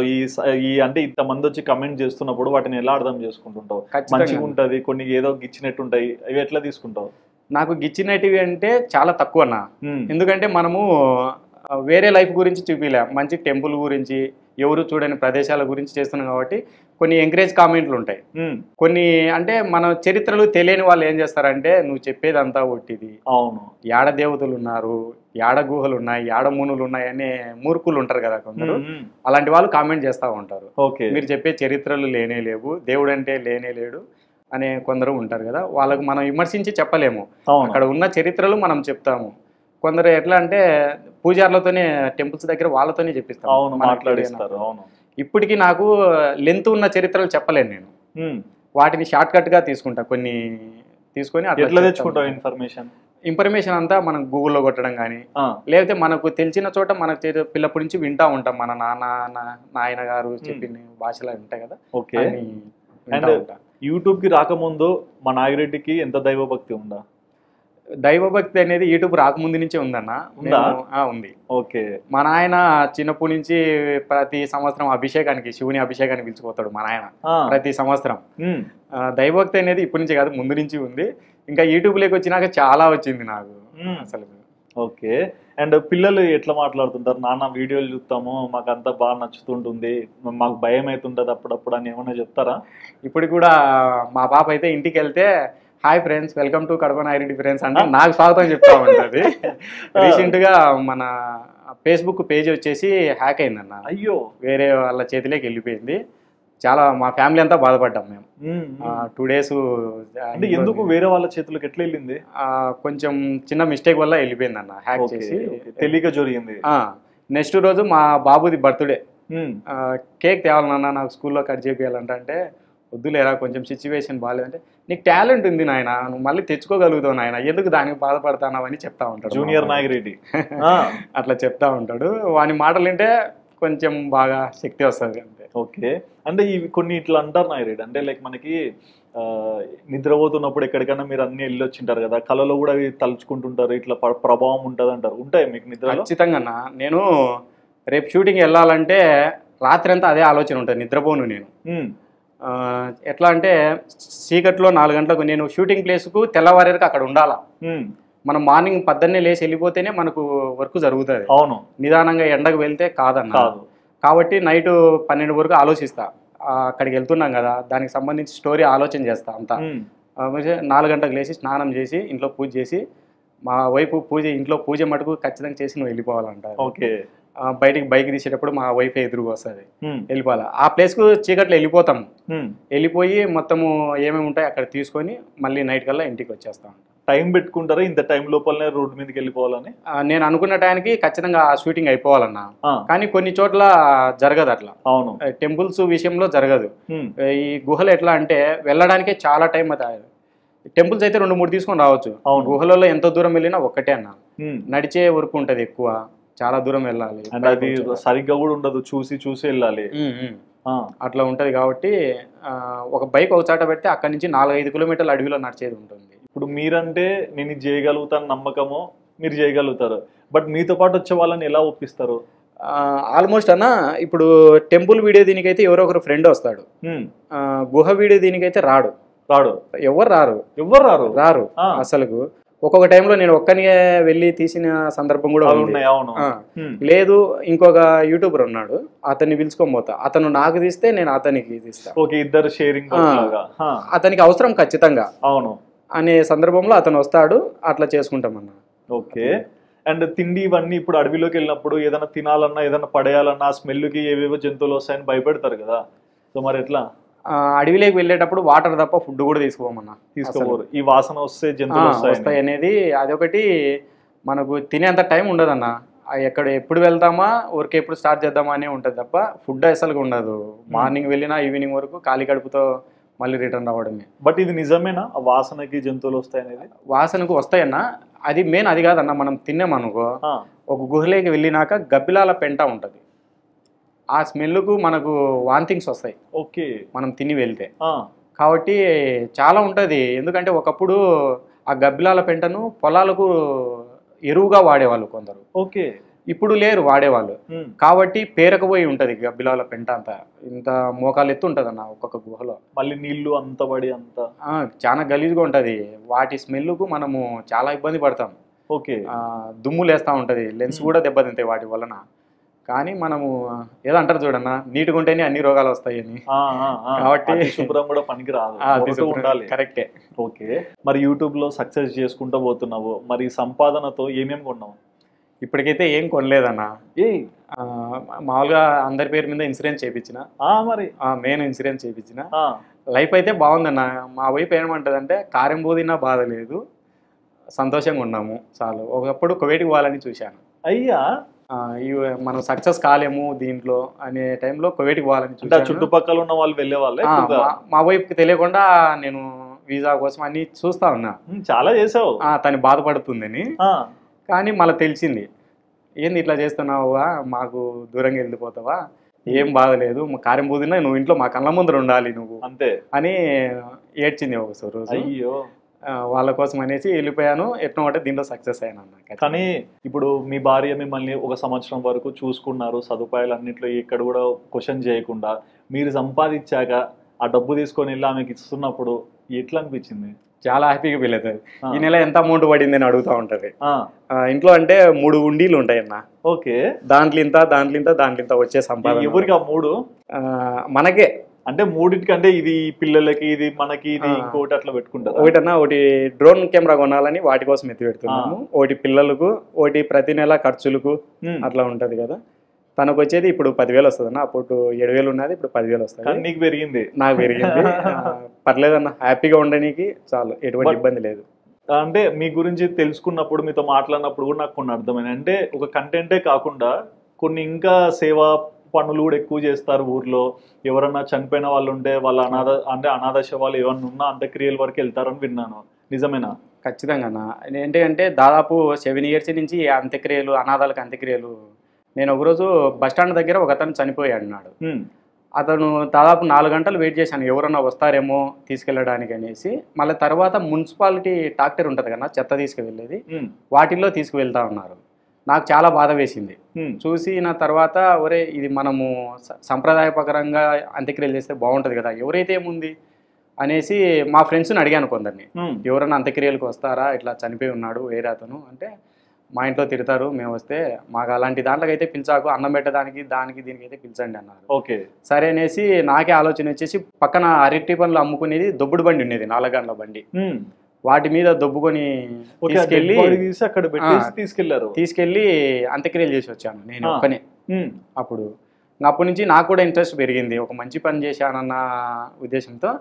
ఈ అంటే ఇంతమంది వచ్చి కమెంట్ చేస్తున్నప్పుడు వాటిని ఎలా అర్థం చేసుకుంటుంటావు? మంచిగా ఉంటది, కొన్ని ఏదో గిచ్చినట్టు ఉంటాయి, అవి ఎట్లా తీసుకుంటావు? నాకు గిచ్చినటివి అంటే చాలా తక్కువ అన్న. ఎందుకంటే మనము వేరే లైఫ్ గురించి చూపిలే, మంచి టెంపుల్ గురించి, ఎవరు చూడని ప్రదేశాల గురించి చేస్తున్నాం కాబట్టి కొన్ని ఎంకరేజ్ కామెంట్లు ఉంటాయి. కొన్ని అంటే మన చరిత్రలు తెలియని వాళ్ళు ఏం చేస్తారంటే, నువ్వు చెప్పేదంతా ఒట్టిది, అవును, యాడ దేవతలు ఉన్నారు, యాడ గుహలు ఉన్నాయి, యాడ మూనులు ఉన్నాయి అనే మూర్ఖులు ఉంటారు కదా కొందరు, అలాంటి వాళ్ళు కామెంట్ చేస్తూ ఉంటారు. మీరు చెప్పే చరిత్రలు లేనే లేవు, దేవుడు అంటే లేనే లేడు, అనే కొందరు ఉంటారు కదా, వాళ్ళకు మనం విమర్శించి చెప్పలేము. అవును అక్కడ ఉన్న చరిత్రలు మనం చెప్తాము. కొందరు ఎట్లా అంటే పూజారులతోనే టెంపుల్స్ దగ్గర వాళ్ళతోనే చెప్పిస్తాం. అవును మనకి మాట్లాడిస్తారు. అవును ఇప్పటికీ నాకు లెంత్ ఉన్న చరిత్రలు చెప్పలేను నేను. ఉమ్. వాటిని షార్ట్ కట్ గా తీసుకుంటా, కొన్ని తీసుకొని అట్లా ఎట్లా చెప్తాను. తెచ్చుకుంటావు ఇన్ఫర్మేషన్? ఇన్ఫర్మేషన్ అంతా మనం గూగుల్లో కొట్టడం కానీ, లేకపోతే మనకు తెలిసిన చోట మనకు పిల్లప్పటి నుంచి వింటా ఉంటాం. మన నాయన గారు చెప్పిన భాషలు ఉంటాయి కదా, ఓకే. అవి వింటా అండ్ ఉంటా. యూట్యూబ్ కి రాకముందు మా నాగిరెడ్డికి ఎంత దైవభక్తి ఉందా? దైవభక్తి అనేది యూట్యూబ్ రాకముందు నుంచే ఉందన్న. ఉందా? ఉంది. ఓకే. మా నాయన చిన్నప్పటి నుంచి ప్రతి సంవత్సరం అభిషేకానికి, శివుని అభిషేకానికి పిలిచిపోతాడు మా నాయన ప్రతి సంవత్సరం. దైవభక్తి అనేది ఇప్పటి నుంచి కాదు, ముందు నుంచి ఉంది. ఇంకా యూట్యూబ్లోకి వచ్చినాక చాలా వచ్చింది నాకు అసలు. ఓకే. అండ్ పిల్లలు ఎట్లా మాట్లాడుతుంటారు? నాన్న వీడియోలు చూస్తాము, మాకు అంతా బాగా నచ్చుతుంటుంది, మాకు భయం అవుతుంటది అప్పుడప్పుడు అని ఏమన్నా చెప్తారా? ఇప్పుడు కూడా మా పాప అయితే ఇంటికి వెళ్తే hi friends, welcome to Kadapa Nagireddy friends అంటే నాకు స్వాగతం చెప్తా ఉంటుంది. రీసెంట్ గా మన ఫేస్బుక్ పేజ్ వచ్చేసి హ్యాక్ అయిందన్న. అయ్యో. వేరే వాళ్ళ చేతిలోకి వెళ్ళిపోయింది. చాలా మా ఫ్యామిలీ అంతా బాధపడ్డాం మేము. 2 days. అంటే ఎందుకు వేరే వాళ్ళ చేతులకు ఎట్లా వెళ్ళింది? కొంచెం చిన్న మిస్టేక్ వల్ల వెళ్ళిపోయింది అన్న, హ్యాక్ చేసి. తెలియక జరిగింది. నెక్స్ట్ రోజు మా బాబుది బర్త్డే. కేక్ తేవాలన్నా నాకు స్కూల్లో కట్ చేయాలంటే వద్దులేరా కొంచెం సిచ్యువేషన్ బాగాలేదంటే, నీకు టాలెంట్ ఉంది నాయన, నువ్వు మళ్ళీ తెచ్చుకోగలుగుతావు నాయన, ఎందుకు దానికి బాధపడతావు అని చెప్తా ఉంటాడు జూనియర్ నాగిరెడ్డి. అట్లా చెప్తా ఉంటాడు. వాని మాటలు వింటే కొంచెం బాగా శక్తి వస్తుంది అంతే. ఓకే. అంటే ఇవి కొన్ని ఇట్లా అంటారు నాగిరెడ్డి, అంటే లైక్ మనకి నిద్రపోతున్నప్పుడు ఎక్కడికైనా మీరు అన్ని వెళ్ళి వచ్చింటారు కదా, కళలో కూడా అవి తలుచుకుంటుంటారు, ఇట్లా ప్రభావం ఉంటుంది అంటారు, ఉంటాయి మీకు నిద్ర? ఖచ్చితంగా. నేను రేపు షూటింగ్ వెళ్ళాలంటే రాత్రి అంతా అదే ఆలోచన ఉంటుంది, నిద్రపోను నేను. ఎట్లా అంటే చీకట్లో 4 గంటలకు నేను షూటింగ్ ప్లేస్కు తెల్లవారేకి అక్కడ ఉండాలా. మనం మార్నింగ్ 10 లేసి వెళ్ళిపోతేనే మనకు వర్క్ జరుగుతుంది. అవును. నిదానంగా ఎండకు వెళ్తే కాదన్న. కాబట్టి నైట్ 12 వరకు ఆలోచిస్తా, అక్కడికి వెళ్తున్నాం కదా దానికి సంబంధించి స్టోరీ ఆలోచన చేస్తా అంతా. 4 గంటలకు లేచి స్నానం చేసి ఇంట్లో పూజ చేసి, మా వైపు ఇంట్లో పూజ మటుకు ఖచ్చితంగా చేసి నువ్వు వెళ్ళిపోవాలంట. ఓకే. బయటికి బైక్ తీసేటప్పుడు మా వైఫ్ ఎదురుగా వస్తుంది, వెళ్ళిపోవాలి. ఆ ప్లేస్కు చీకట్లో వెళ్ళిపోతాము. వెళ్ళిపోయి మొత్తము ఏమేమి ఉంటాయి అక్కడ తీసుకొని మళ్ళీ నైట్ కల్లా ఇంటికి వచ్చేస్తాం. టైం పెట్టుకుంటారా ఇంత టైం లోపలనే రోడ్డు మీదకి వెళ్ళిపోవాలని? నేను అనుకున్న టైంకి ఖచ్చితంగా ఆ షూటింగ్ అయిపోవాలన్నా. కానీ కొన్ని చోట్ల జరగదు అట్లా. అవును. టెంపుల్స్ విషయంలో జరగదు. ఈ గుహలు ఎట్లా అంటే వెళ్ళడానికే చాలా టైం అవుతుంది. టెంపుల్స్ అయితే 2-3 తీసుకొని రావచ్చు, గుహలలో ఎంత దూరం వెళ్ళినా ఒక్కటే అన్న. నడిచే వరకు ఉంటది ఎక్కువ, చాలా దూరం వెళ్ళాలి, అది సరిగ్గా కూడా ఉండదు, చూసి వెళ్ళాలి. అట్లా ఉంటది. కాబట్టి ఒక బైక్ ఒక చాట పెడితే అక్కడి నుంచి 4-5 కిలోమీటర్ల అడవిలో నడిచేది ఉంటుంది. ఇప్పుడు మీరంటే నేను చేయగలుగుతాను నమ్మకము, మీరు చేయగలుగుతారు, బట్ మీతో పాటు వచ్చే వాళ్ళని ఎలా ఒప్పిస్తారు? ఆల్మోస్ట్ అన్న ఇప్పుడు టెంపుల్ వీడియో దీనికైతే ఎవరో ఒకరు ఫ్రెండ్ వస్తాడు, గుహ వీడియో దీనికైతే రాడు. ఎవరు రారు అసలు. ఒక్కొక్క టైంలో నేను ఒక్కనిగా వెళ్ళి తీసిన సందర్భం కూడా ఉంది. లేదు ఇంకొక యూట్యూబర్ ఉన్నాడు, అతన్ని పిలుచుకొని పోతా, అతను నాకు తీస్తే నేను అతనికి తీస్తా. ఇద్దరు షేరింగ్. అతనికి అవసరం ఖచ్చితంగా అవును అనే సందర్భంలో అతను వస్తాడు, అట్లా చేసుకుంటామన్నా. ఓకే. అండ్ తిండి ఇవన్నీ ఇప్పుడు అడవిలోకి వెళ్ళినప్పుడు ఏదైనా తినాలన్నా ఏదైనా పడేయాలన్నా ఆ స్మెల్కి ఏవేవో జంతువులు వస్తాయని భయపెడతారు కదా, సో మరి ఎట్లా? అడవిలోకి వెళ్ళేటప్పుడు వాటర్ తప్ప ఫుడ్ కూడా తీసుకోమన్నా. తీసుకోరు, ఈ వాసన వస్తే జంతువులు వస్తాయి అనేది అదొకటి. మనకు తినేంత టైం ఉండదన్న, ఎప్పుడు వెళ్తామా ఊరికి ఎప్పుడు స్టార్ట్ చేద్దామా అనే ఉంటుంది తప్ప ఫుడ్ అసలుగా ఉండదు. మార్నింగ్ వెళ్ళినా ఈవినింగ్ వరకు ఖాళీ కడుపుతో మళ్ళీ రిటర్న్ రావడమే. బట్ ఇది నిజమేనా ఆ వాసనకి జంతువులు వస్తాయనేది? వాసనకు వస్తాయన్నా, అది మెయిన్ అది కాదన్న. మనం తిన్నామనుకో, ఒక గుహలోకి వెళ్ళినాక గబ్బిలాల పెంట ఉంటుంది, ఆ స్మెల్కు మనకు వాంతింగ్స్ వస్తాయి. ఓకే. మనం తిని వెళ్తే. కాబట్టి చాలా ఉంటుంది. ఎందుకంటే ఒకప్పుడు ఆ గబ్బిలాల పెంటను పొలాలకు ఎరువుగా వాడేవాళ్ళు కొందరు. ఓకే. ఇప్పుడు లేరు వాడేవాళ్ళు. కాబట్టి పేరకపోయి ఉంటది గబ్బిలాల పెంట అంతా, ఇంత మోకాలు ఎత్తు ఉంటది అన్న ఒక్కొక్క గుహలో. మళ్ళీ నీళ్లు అంత పడి అంత చాలా గలీజ్గా ఉంటది. వాటి స్మెల్కు మనము చాలా ఇబ్బంది పడతాం. ఓకే. దుమ్ము లేస్తా ఉంటది, లెన్స్ కూడా దెబ్బతింటాయి వాటి వలన. కానీ మనము ఏదో అంటారు చూడన్నా, నీట్గా ఉంటేనే అన్ని రోగాలు వస్తాయని. కాబట్టి శుభ్రం కూడా పనికి రాదు, కరెక్టే. ఓకే. మరి యూట్యూబ్ లో సక్సెస్ చేసుకుంటూ పోతున్నావు, మరి సంపాదనతో ఏమేమి కొన్నావు? ఇప్పటికైతే ఏం కొనలేదన్న. ఏ మామూలుగా అందరి పేరు మీద ఇన్సూరెన్స్ చేయించిన, మరి మెయిన్ ఇన్సూరెన్స్ చేయించిన. లైఫ్ అయితే బాగుందన్న. మా వైపు ఏమంటదంటే కారం పోదినా బాధ లేదు, సంతోషంగా ఉన్నాము చాలు. ఒకప్పుడు కువైట్కి పోవాలని చూశాను. అయ్యా మనం సక్సెస్ కాలేము దీంట్లో అనే టైంలో కువైట్కి పోవాలని అంటే చుట్టుపక్కల ఉన్న వాళ్ళు వెళ్ళే వాళ్ళే. మా వైపుకి తెలియకుండా నేను వీసా కోసం అన్ని చూస్తా ఉన్నా. చాలా చేసావు. తను బాధపడుతుందని. కానీ మళ్ళీ తెలిసింది, ఏంది ఇట్లా చేస్తున్నావా, మాకు దూరంగా వెళ్ళిపోతావా, ఏం బాధ లేదు, కారం పోదినా నువ్వు ఇంట్లో మా కళ్ళ ముందర ఉండాలి నువ్వు అంతే అని ఏడ్చింది ఒకసారి రోజు. అయ్యో వాళ్ళ కోసం అనేసి వెళ్ళిపోయాను. ఎట్నో అంటే దీంట్లో సక్సెస్ అయ్యాను అన్న. కానీ ఇప్పుడు మీ భార్య మిమ్మల్ని ఒక సంవత్సరం వరకు చూసుకున్నారు, సదుపాయాలు అన్నింటిలో ఇక్కడ కూడా క్వశ్చన్ చేయకుండా. మీరు సంపాదించాక ఆ డబ్బు తీసుకొని వెళ్ళి ఆమెకి ఇస్తున్నప్పుడు ఎట్లా అనిపించింది? చాలా హ్యాపీగా ఫీల్ అవుతుంది. ఈ నెల ఎంత అమౌంట్ పడింది అని అడుగుతూ ఉంటది. ఇంట్లో అంటే 3 ఉండీలు ఉంటాయన్న. ఓకే, దాంట్లో ఇంత దాంట్లో ఇంత దాంట్లో ఇంత వచ్చే సంపాదన. ఎవరికి ఆ 3? మనకే. అంటే 3టికి అంటే ఇది పిల్లలకి, ఇది మనకి, ఇది ఇంకోటి అట్లా పెట్టుకుంటారు. ఒకటన్నా ఒకటి డ్రోన్ కెమెరా కొనాలని వాటి కోసం ఎత్తి పెడుతున్నాము, ఒకటి పిల్లలకు, ఒకటి ప్రతి నెల ఖర్చులకు అట్లా ఉంటది కదా. తనకు వచ్చేది ఇప్పుడు 10,000 వస్తుంది అన్న. అప్పుడు 7,000 ఉన్నది, ఇప్పుడు 10,000 వస్తుంది. నీకు పెరిగింది? నాకు పెరిగింది. పర్లేదన్న, హ్యాపీగా ఉండడానికి చాలు, ఎటువంటి ఇబ్బంది లేదు. అంటే మీ గురించి తెలుసుకున్నప్పుడు, మీతో మాట్లాడినప్పుడు కూడా నాకు కొన్ని అర్థమైంది. అంటే ఒక కంటెంటే కాకుండా కొన్ని ఇంకా సేవా పనులు కూడా ఎక్కువ చేస్తారు ఊర్లో. ఎవరన్నా చనిపోయిన వాళ్ళు ఉంటే వాళ్ళ అనాథ శవాలు ఏమన్నా ఉన్నా అంత్యక్రియల వరకు వెళ్తారని విన్నాను. నిజమేనా? ఖచ్చితంగా అన్న. ఏంటంటే దాదాపు 7 years నుంచి అంత్యక్రియలు, అనాథాలకు అంత్యక్రియలు. నేను ఒకరోజు బస్టాండ్ దగ్గర ఒక అతను చనిపోయాడు అన్నాడు. అతను దాదాపు 4 గంటలు వెయిట్ చేశాను, ఎవరన్నా వస్తారేమో తీసుకెళ్ళడానికి అనేసి. మళ్ళీ తర్వాత మున్సిపాలిటీ ట్రాక్టర్ ఉంటుంది కదా చెత్త తీసుకువెళ్ళేది, వాటిల్లో తీసుకువెళ్తా ఉన్నారు. నాకు చాలా బాధ వేసింది చూసి. నా తర్వాత ఒరే ఇది మనము సంప్రదాయపరంగా అంత్యక్రియలు చేస్తే బాగుంటుంది కదా, ఎవరైతే ఏముంది అనేసి మా ఫ్రెండ్స్ని అడిగాను కొందరిని, ఎవరన్నా అంత్యక్రియలకు వస్తారా, ఇట్లా చనిపోయి ఉన్నాడు వేరే అతను అంటే. మా ఇంట్లో తిడతారు మేము వస్తే, మాకు అలాంటి దాంట్లోకి అయితే పిలిచాకు, అన్నం పెట్టడానికి దానికి దీనికి అయితే పిలిచండి అన్నారు. ఓకే సరే అనేసి నాకే ఆలోచన వచ్చేసి, పక్కన అరటి పనులు అమ్ముకునేది దొబ్బుడు బండి ఉండేది, 4 గంటల బండి. వాటి మీద దొబ్బుకొని తీసుకెళ్ళి అంత్యక్రియలు చేసి వచ్చాను నేను ఒక్కనే. అప్పటి నుంచి నాకు కూడా ఇంట్రెస్ట్ పెరిగింది, ఒక మంచి పని చేశానన్న ఉద్దేశంతో.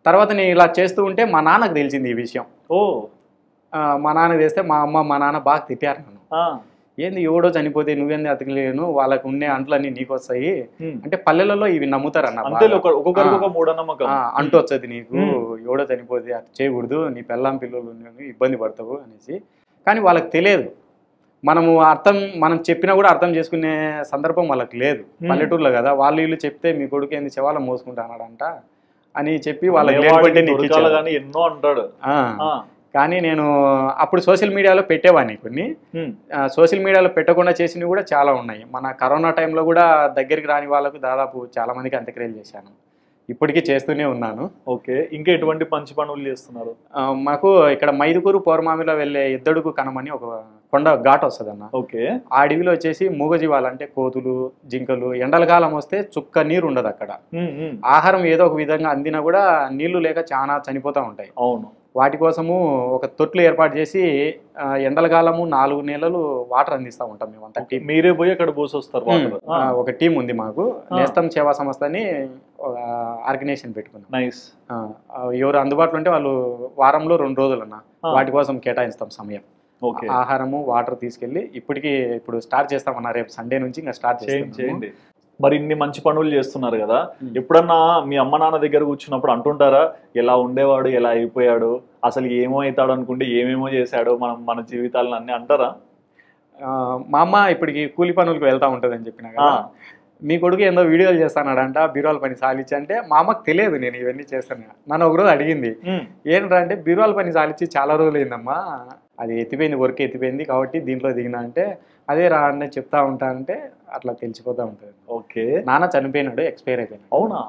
తర్వాత నేను ఇలా చేస్తూ ఉంటే మా నాన్నకు తెలిసింది ఈ విషయం. మా నాన్న చేస్తే మా అమ్మ మా నాన్న బాగా తిట్టారు నన్ను. ఏంది ఎవడో చనిపోతే నువ్వేంది అతకలేను, వాళ్ళకు ఉండే అంట్లన్నీ నీకు వస్తాయి అంటే. పల్లెలలో ఇవి నమ్ముతారు అన్న, అంటూ వచ్చేది నీకు, ఎవడో చనిపోతే అట్లా చేయకూడదు, నీ పెళ్ళాం పిల్లలు ఇబ్బంది పడతావు అనేసి. కానీ వాళ్ళకి తెలియదు, మనం చెప్పినా కూడా అర్థం చేసుకునే సందర్భం వాళ్ళకి లేదు. పల్లెటూరులో కదా, వాళ్ళు వీళ్ళు చెప్తే మీ కొడుకు ఏంది శవాల మోసుకుంటానాడంట అని చెప్పి వాళ్ళకి ఎన్నో అంటాడు. కానీ నేను అప్పుడు సోషల్ మీడియాలో పెట్టేవాడిని కొన్ని. సోషల్ మీడియాలో పెట్టకుండా చేసినవి కూడా చాలా ఉన్నాయి. మన కరోనా టైంలో కూడా దగ్గరికి రాని వాళ్ళకు దాదాపు చాలా మందికి అంత్యక్రియలు చేశాను, ఇప్పటికీ చేస్తూనే ఉన్నాను. ఓకే, ఇంకా ఎటువంటి మంచి పనులు చేస్తున్నారు? మాకు ఇక్కడ మైదుకూరు పౌర్మామిలో వెళ్ళే ఇద్దడుకు కనమని ఒక కొండ ఘాట్ వస్తుంది అన్న. ఓకే, ఆ అడవిలో వచ్చేసి మూగజీవాలు అంటే కోతులు, జింకలు, ఎండలకాలం వస్తే చుక్క నీరు ఉండదు అక్కడ. ఆహారం ఏదో ఒక విధంగా అందినా కూడా నీళ్లు లేక చాలా చనిపోతూ ఉంటాయి. అవును, వాటి కోసము ఒక తొట్లు ఏర్పాటు చేసి ఎండల కాలము 4 నెలలు వాటర్ అందిస్తూ ఉంటాం మేమంతా. మీరే పోయి అక్కడ పోసొస్తారు? ఒక టీం ఉంది మాకు, నేస్తం సేవా సంస్థ అని ఆర్గనైజేషన్ పెట్టుకున్నాం. నైస్. ఎవరు అందుబాటులో ఉంటే వాళ్ళు వారంలో 2 రోజులు అన్న వాటి కోసం కేటాయిస్తాం సమయం. ఆహారము వాటర్ తీసుకెళ్ళి ఇప్పుడు స్టార్ట్ చేస్తామన్నా, రేపు సండే నుంచి ఇంకా స్టార్ట్ చేయండి. మరి ఇన్ని మంచి పనులు చేస్తున్నారు కదా, ఎప్పుడన్నా మీ అమ్మ నాన్న దగ్గర కూర్చున్నప్పుడు అంటుంటారా, ఎలా ఉండేవాడు ఎలా అయిపోయాడు, అసలు ఏమో అవుతాడు అనుకుంటే ఏమేమో చేశాడు, మన జీవితాలను అన్ని అంటారా? మా అమ్మ ఇప్పటికి కూలి పనులకు వెళ్తా ఉంటుంది అని చెప్పిన కదా, మీ కొడుకు ఏందో వీడియోలు చేస్తానాడంట, బీరువాల పని సాలిచ్చి అంటే. మా అమ్మకు తెలియదు నేను ఇవన్నీ చేస్తాను. నన్ను ఒకరోజు అడిగింది, ఏంట్రా అంటే బీరువాల పని సాలిచ్చి చాలా రోజులు అయిందమ్మా, అది ఎత్తిపోయింది, వర్క్ ఎత్తిపోయింది కాబట్టి దీంట్లో దిగినా అంటే. అదే రా అని చెప్తా ఉంటానంటే అట్లా తెలిసిపోతా ఉంటుంది. ఓకే. నాన్న చనిపోయినాడు, ఎక్స్పైర్ అయిపోయినాడు. అవునా?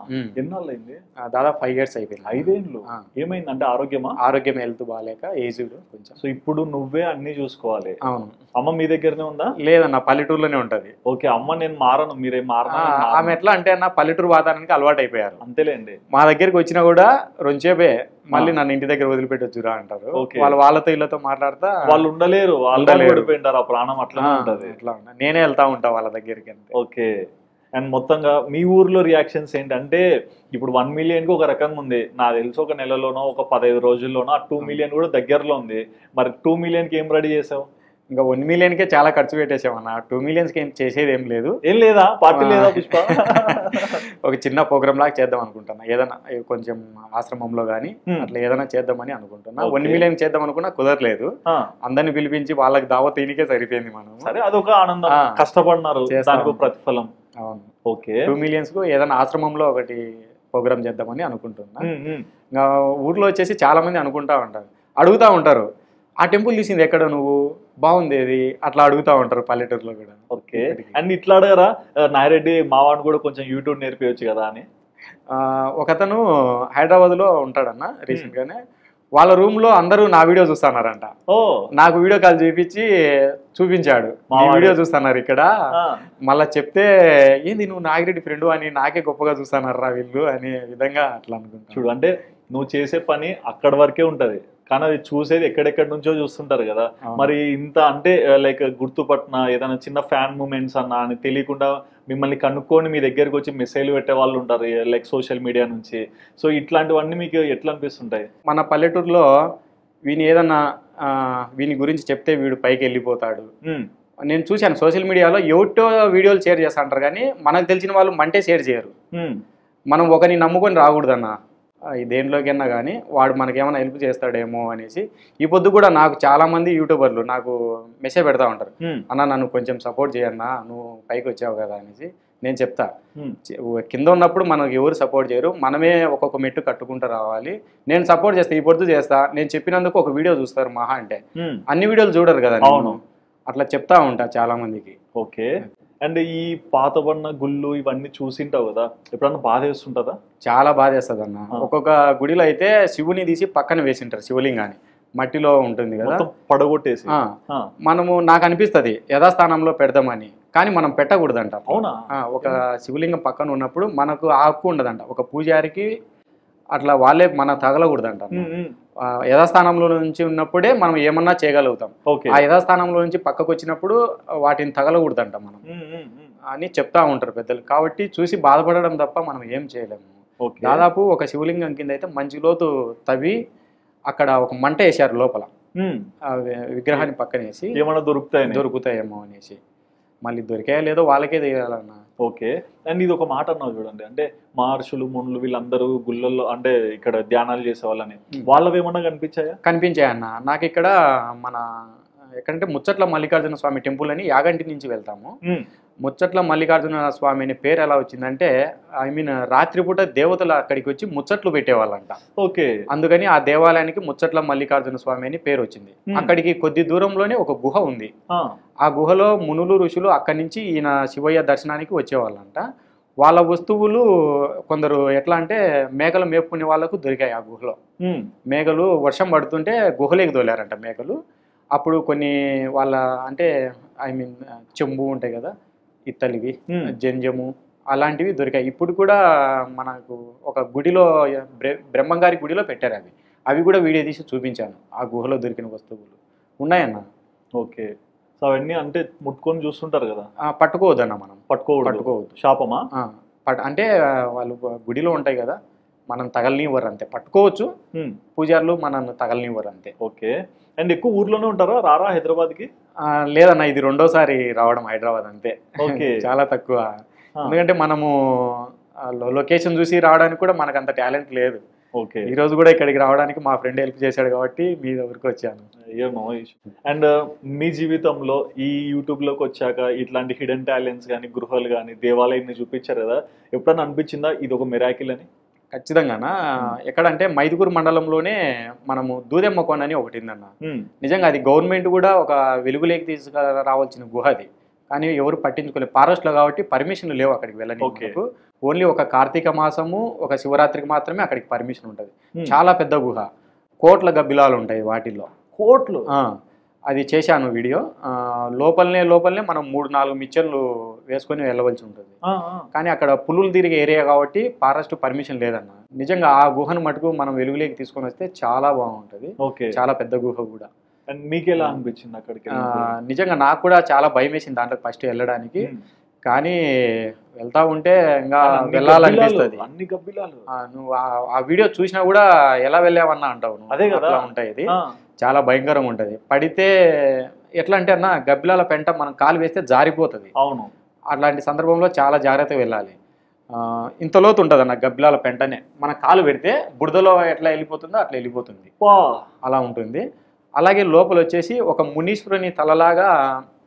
ఎన్నాళ్ళు అయింది? దాదాపు 5 years అయిపోయింది. 5 ఏళ్ళు. ఏమైంది అంటే ఆరోగ్యమా? ఆరోగ్యం హెల్త్ బాగాలేక ఏజ్డ్ కొంచెం. సో ఇప్పుడు నువ్వే అన్ని చూసుకోవాలి. అవును. అమ్మ మీ దగ్గరనే ఉందా? లేదన్న, పల్లెటూరులోనే ఉంటది. ఓకే. అమ్మ నేను మారను, మీరేం మారను. ఆమె ఎట్లా అంటే అన్న పల్లెటూరు వాతావరణానికి అలవాటు అయిపోయారు. అంతేలేండి. మా దగ్గరికి వచ్చినా కూడా రొంచేపే మళ్ళీ నన్ను ఇంటి దగ్గర వదిలిపెట్టొచ్చురా అంటారు. వాళ్ళతో ఇళ్ళతో మాట్లాడతా వాళ్ళు ఉండలేరు, వాళ్ళు పడిపోయింటారు. ఆ ప్రాణం అట్లా ఉంటది. అట్లా నేనే వెళ్తా ఉంటా వాళ్ళ దగ్గరికి. ఓకే. అండ్ మొత్తంగా మీ ఊర్లో రియాక్షన్స్ ఏంటంటే ఇప్పుడు 1 million కి ఒక రకంగా ఉంది, నాకు తెలిసి ఒక నెలలోనో ఒక 15 రోజుల్లోనో ఆ 2 million కూడా దగ్గరలో ఉంది. మరి 2 million కి ఏం రెడీ చేసావు? ఇంకా 1 million కే చాలా ఖర్చు పెట్టేసామన్నా. 2 million కి ఏం చేసేది ఏం లేదు. ఏం లేదా? పార్టీ లేదా పుష్ప? ఒక చిన్న ప్రోగ్రామ్ లాగా చేద్దాం అనుకుంటున్నా, ఏదైనా కొంచెం ఆశ్రమంలో గానీ అట్లా ఏదైనా చేద్దామని అనుకుంటున్నా. 1 million చేద్దాం అనుకున్నా కుదరలేదు. అందరిని పిలిపించి వాళ్ళకి దావత్ ఈయనకే సరిపోయింది. మనం సరే అదొక ఆనందం, కష్టపడినారు, దానికి ప్రతిఫలం. అవును. ఓకే. 2 million కు ఏదైనా ఆశ్రమంలో ఒకటి ప్రోగ్రామ్ చేద్దామని అనుకుంటున్నా. ఇంకా ఊర్లో వచ్చేసి చాలా మంది అనుకుంటా ఉంటారు, అడుగుతా ఉంటారు, ఆ టెంపుల్ తీసింది ఎక్కడ, నువ్వు బాగుంది ఏది, అట్లా అడుగుతా ఉంటారు పల్లెటూరులో కూడా. ఓకే. అండ్ ఇట్లా అడగరా నాయిరెడ్డి మావాడిని కూడా కొంచెం యూట్యూబ్ నేర్పించచ్చు కదా అని? ఒకతను హైదరాబాద్ లో ఉంటాడన్న, రీసెంట్ గానే వాళ్ళ రూమ్ లో అందరూ నా వీడియో చూస్తున్నారంట. నాకు వీడియో కాల్ చూపించాడు, మా వీడియో చూస్తున్నారు ఇక్కడ. మళ్ళా చెప్తే ఏంది నువ్వు నాగిరెడ్డి ఫ్రెండ్ అని, నాకే గొప్పగా చూస్తున్నారా వీళ్ళు అనే విధంగా అట్లా అనుకుంటా. చూడు, అంటే నువ్వు చేసే పని అక్కడి వరకే ఉంటది, కానీ అది చూసేది ఎక్కడెక్కడి నుంచో చూస్తుంటారు కదా. మరి ఇంత అంటే లైక్ గుర్తుపట్టిన ఏదైనా చిన్న ఫ్యాన్ మూమెంట్స్ అన్నా అని తెలియకుండా మిమ్మల్ని కనుక్కొని మీ దగ్గరకు వచ్చి మెసేజ్లు పెట్టే వాళ్ళు ఉంటారు లైక్ సోషల్ మీడియా నుంచి. సో ఇట్లాంటివన్నీ మీకు ఎట్లా అనిపిస్తుంటాయి? మన పల్లెటూరులో వీని ఏదన్నా వీని గురించి చెప్తే వీడు పైకి వెళ్ళిపోతాడు. నేను చూశాను సోషల్ మీడియాలో ఎవటో వీడియోలు షేర్ చేస్తా అంటారు, కానీ మనకు తెలిసిన వాళ్ళు మంటే షేర్ చేయరు. మనం ఒకరిని నమ్ముకొని రాకూడదన్నా, దేంట్లోకైనా కానీ వాడు మనకేమైనా హెల్ప్ చేస్తాడేమో అనేసి. ఈ పొద్దు కూడా నాకు చాలా మంది యూట్యూబర్లు నాకు మెసేజ్ పెడతా ఉంటారు, అన్న నన్ను కొంచెం సపోర్ట్ చేయన్నా, నువ్వు పైకి వచ్చావు కదా అనేసి. నేను చెప్తా, కింద ఉన్నప్పుడు మనకు ఎవరు సపోర్ట్ చేయరు, మనమే ఒక్కొక్క మెట్టు కట్టుకుంటూ రావాలి. నేను సపోర్ట్ చేస్తా, ఈ పొద్దు చేస్తా, నేను చెప్పినందుకు ఒక వీడియో చూస్తారు మహా అంటే, అన్ని వీడియోలు చూడరు కదా. అవును, అట్లా చెప్తా ఉంటా చాలా మందికి. ఓకే. అండ్ ఈ పాతబడిన గుళ్ళు ఇవన్నీ చూసింటావు కదా, ఎప్పుడన్నా బాధ వేస్తుంటుందా? చాలా బాధ వేస్తుంది అన్న. ఒక్కొక్క గుడిలో అయితే శివుని తీసి పక్కన వేసింటారు, శివలింగాన్ని మట్టిలో ఉంటుంది కదా, పడగొట్టేసి. మనము నాకు అనిపిస్తుంది యథాస్థానంలో పెడదామని, కానీ మనం పెట్టకూడదంట. అవునా? ఒక శివలింగం పక్కన ఉన్నప్పుడు మనకు ఆ హక్కు ఉండదంట. ఒక పూజారికి అట్లా వాళ్ళే మన తగలకూడదంట. యథాస్థానంలో నుంచి ఉన్నప్పుడే మనం ఏమన్నా చేయగలుగుతాం. ఆ యథాస్థానంలో నుంచి పక్కకు వచ్చినప్పుడు వాటిని తగలకూడదంట మనం అని చెప్తా ఉంటారు పెద్దలు. కాబట్టి చూసి బాధపడడం తప్ప మనం ఏం చేయలేము. దాదాపు ఒక శివలింగం కింద అయితే మంచి లోతు తవ్వి అక్కడ ఒక మంట వేసారు లోపల, విగ్రహాన్ని పక్కన వేసి ఏమన్నా దొరుకుతాయేమో అనేసి. మళ్ళీ దొరికాయో లేదో వాళ్ళకే తెలియాలన్న. ఓకే. అండ్ ఇది ఒక మాట అన్నావు చూడండి, అంటే మహర్షులు మునులు వీళ్ళందరూ గుళ్ళల్లో అంటే ఇక్కడ ధ్యానాలు చేసే వాళ్ళని, వాళ్ళవి ఏమన్నా కనిపించాయా? కనిపించాయన్న. నాకు ఇక్కడ మన ఎక్కడంటే ముచ్చట్ల మల్లికార్జున స్వామి టెంపుల్ అని యాగంటి నుంచి వెళ్తాము. ముచ్చట్ల మల్లికార్జున స్వామి అనే పేరు ఎలా వచ్చిందంటే, రాత్రిపూట దేవతలు అక్కడికి వచ్చి ముచ్చట్లు పెట్టేవాళ్ళంట. ఓకే. అందుకని ఆ దేవాలయానికి ముచ్చట్ల మల్లికార్జున స్వామి అని పేరు వచ్చింది. అక్కడికి కొద్ది దూరంలోనే ఒక గుహ ఉంది. ఆ గుహలో మునులు ఋషులు అక్కడి నుంచి ఈయన శివయ్య దర్శనానికి వచ్చేవాళ్ళంట. వాళ్ళ వస్తువులు కొందరు ఎట్లా అంటే మేకలు మేపుకునే వాళ్ళకు దొరికాయి ఆ గుహలో. మేకలు వర్షం పడుతుంటే గుహలోకి దోలారంట మేకలు. అప్పుడు కొన్ని వాళ్ళ అంటే చెంబు ఉంటాయి కదా, ఇత్తలివి, జంజము అలాంటివి దొరికాయి. ఇప్పుడు కూడా మనకు ఒక గుడిలో బ్రహ్మంగారి గుడిలో పెట్టారు అవి కూడా వీడియో తీసి చూపించాను. ఆ గుహలో దొరికిన వస్తువులు ఉన్నాయన్న. ఓకే. సో అవన్నీ అంటే ముట్టుకొని చూస్తుంటారు కదా, పట్టుకోవద్దన్న మనం. పట్టుకోవద్దు. శాపమా? అంటే వాళ్ళు గుడిలో ఉంటాయి కదా, మనం తగలనివ్వరు అంతే. పట్టుకోవచ్చు, పూజారులు మనల్ని తగలనివ్వరు అంతే. ఓకే. అండ్ ఎక్కువ ఊర్లోనే ఉంటారా? రారా హైదరాబాద్కి? లేదన్న, ఇది 2వ సారి రావడం హైదరాబాద్ అంతే. ఓకే. చాలా తక్కువ. ఎందుకంటే మనము లొకేషన్ చూసి రావడానికి కూడా మనకు అంత టాలెంట్ లేదు. ఓకే. ఈ రోజు కూడా ఇక్కడికి రావడానికి మా ఫ్రెండ్ హెల్ప్ చేశాడు కాబట్టి మీ దగ్గరికి వచ్చాను. అండ్ మీ జీవితంలో ఈ యూట్యూబ్లోకి వచ్చాక ఇట్లాంటి హిడెన్ టాలెంట్స్ కానీ, గృహాలు కానీ, దేవాలయాన్ని చూపించారు కదా, ఎప్పుడన్నా అనిపించిందా ఇది ఒక మిరాకిల్ అని? ఖచ్చితంగానా. ఎక్కడంటే మైదుగురు మండలంలోనే మనము దూదెమ్మ కోన అని ఒకటి ఉందన్న. నిజంగా అది గవర్నమెంట్ కూడా ఒక వెలుగులోకి తీసుకురావాల్సిన గుహ అది. కానీ ఎవరు పట్టించుకోలేదు. ఫారెస్ట్లో కాబట్టి పర్మిషన్లు లేవు అక్కడికి వెళ్ళడానికి. ఓన్లీ ఒక కార్తీక మాసము, ఒక శివరాత్రికి మాత్రమే అక్కడికి పర్మిషన్ ఉంటుంది. చాలా పెద్ద గుహ, కోట్ల గబ్బిలాలు ఉంటాయి వాటిల్లో. కోట్లు? అది చేశాను వీడియో. లోపలనే మనం 3-4 మిచ్చర్లు వేసుకొని వెళ్ళవలసి ఉంటుంది. కానీ అక్కడ పులులు తిరిగే ఏరియా కాబట్టి ఫారెస్ట్ పర్మిషన్ లేదన్న. నిజంగా ఆ గుహను మటుకు మనం వెలుగులోకి తీసుకొని వస్తే చాలా బాగుంటుంది. చాలా పెద్ద గుహ కూడా. మీకు ఎలా అనిపించింది అక్కడికి? నిజంగా నాకు కూడా చాలా భయం వేసింది దాంట్లో ఫస్ట్ వెళ్ళడానికి. కానీ వెళ్తా ఉంటే ఇంకా వెళ్ళాలనిపిస్తుంది. అన్ని గబ్బిలాలు నువ్వు ఆ వీడియో చూసినా కూడా ఎలా వెళ్ళావన్నా అంటావు. అదే కదా ఉంటాయి. ఇది చాలా భయంకరంగా ఉంటుంది. పడితే ఎట్లా అంటే అన్న, గబ్బిలాల పెంట మనం కాలు వేస్తే జారిపోతుంది. అవును. అట్లాంటి సందర్భంలో చాలా జాగ్రత్తగా వెళ్ళాలి. ఇంత లోతు ఉంటుంది అన్న గబ్బిలాల పెంటనే. మన కాలు పెడితే బురదలో ఎట్లా వెళ్ళిపోతుందో అట్లా వెళ్ళిపోతుంది. అలా ఉంటుంది. అలాగే లోపల వచ్చేసి ఒక మునీశ్వరుని తలలాగా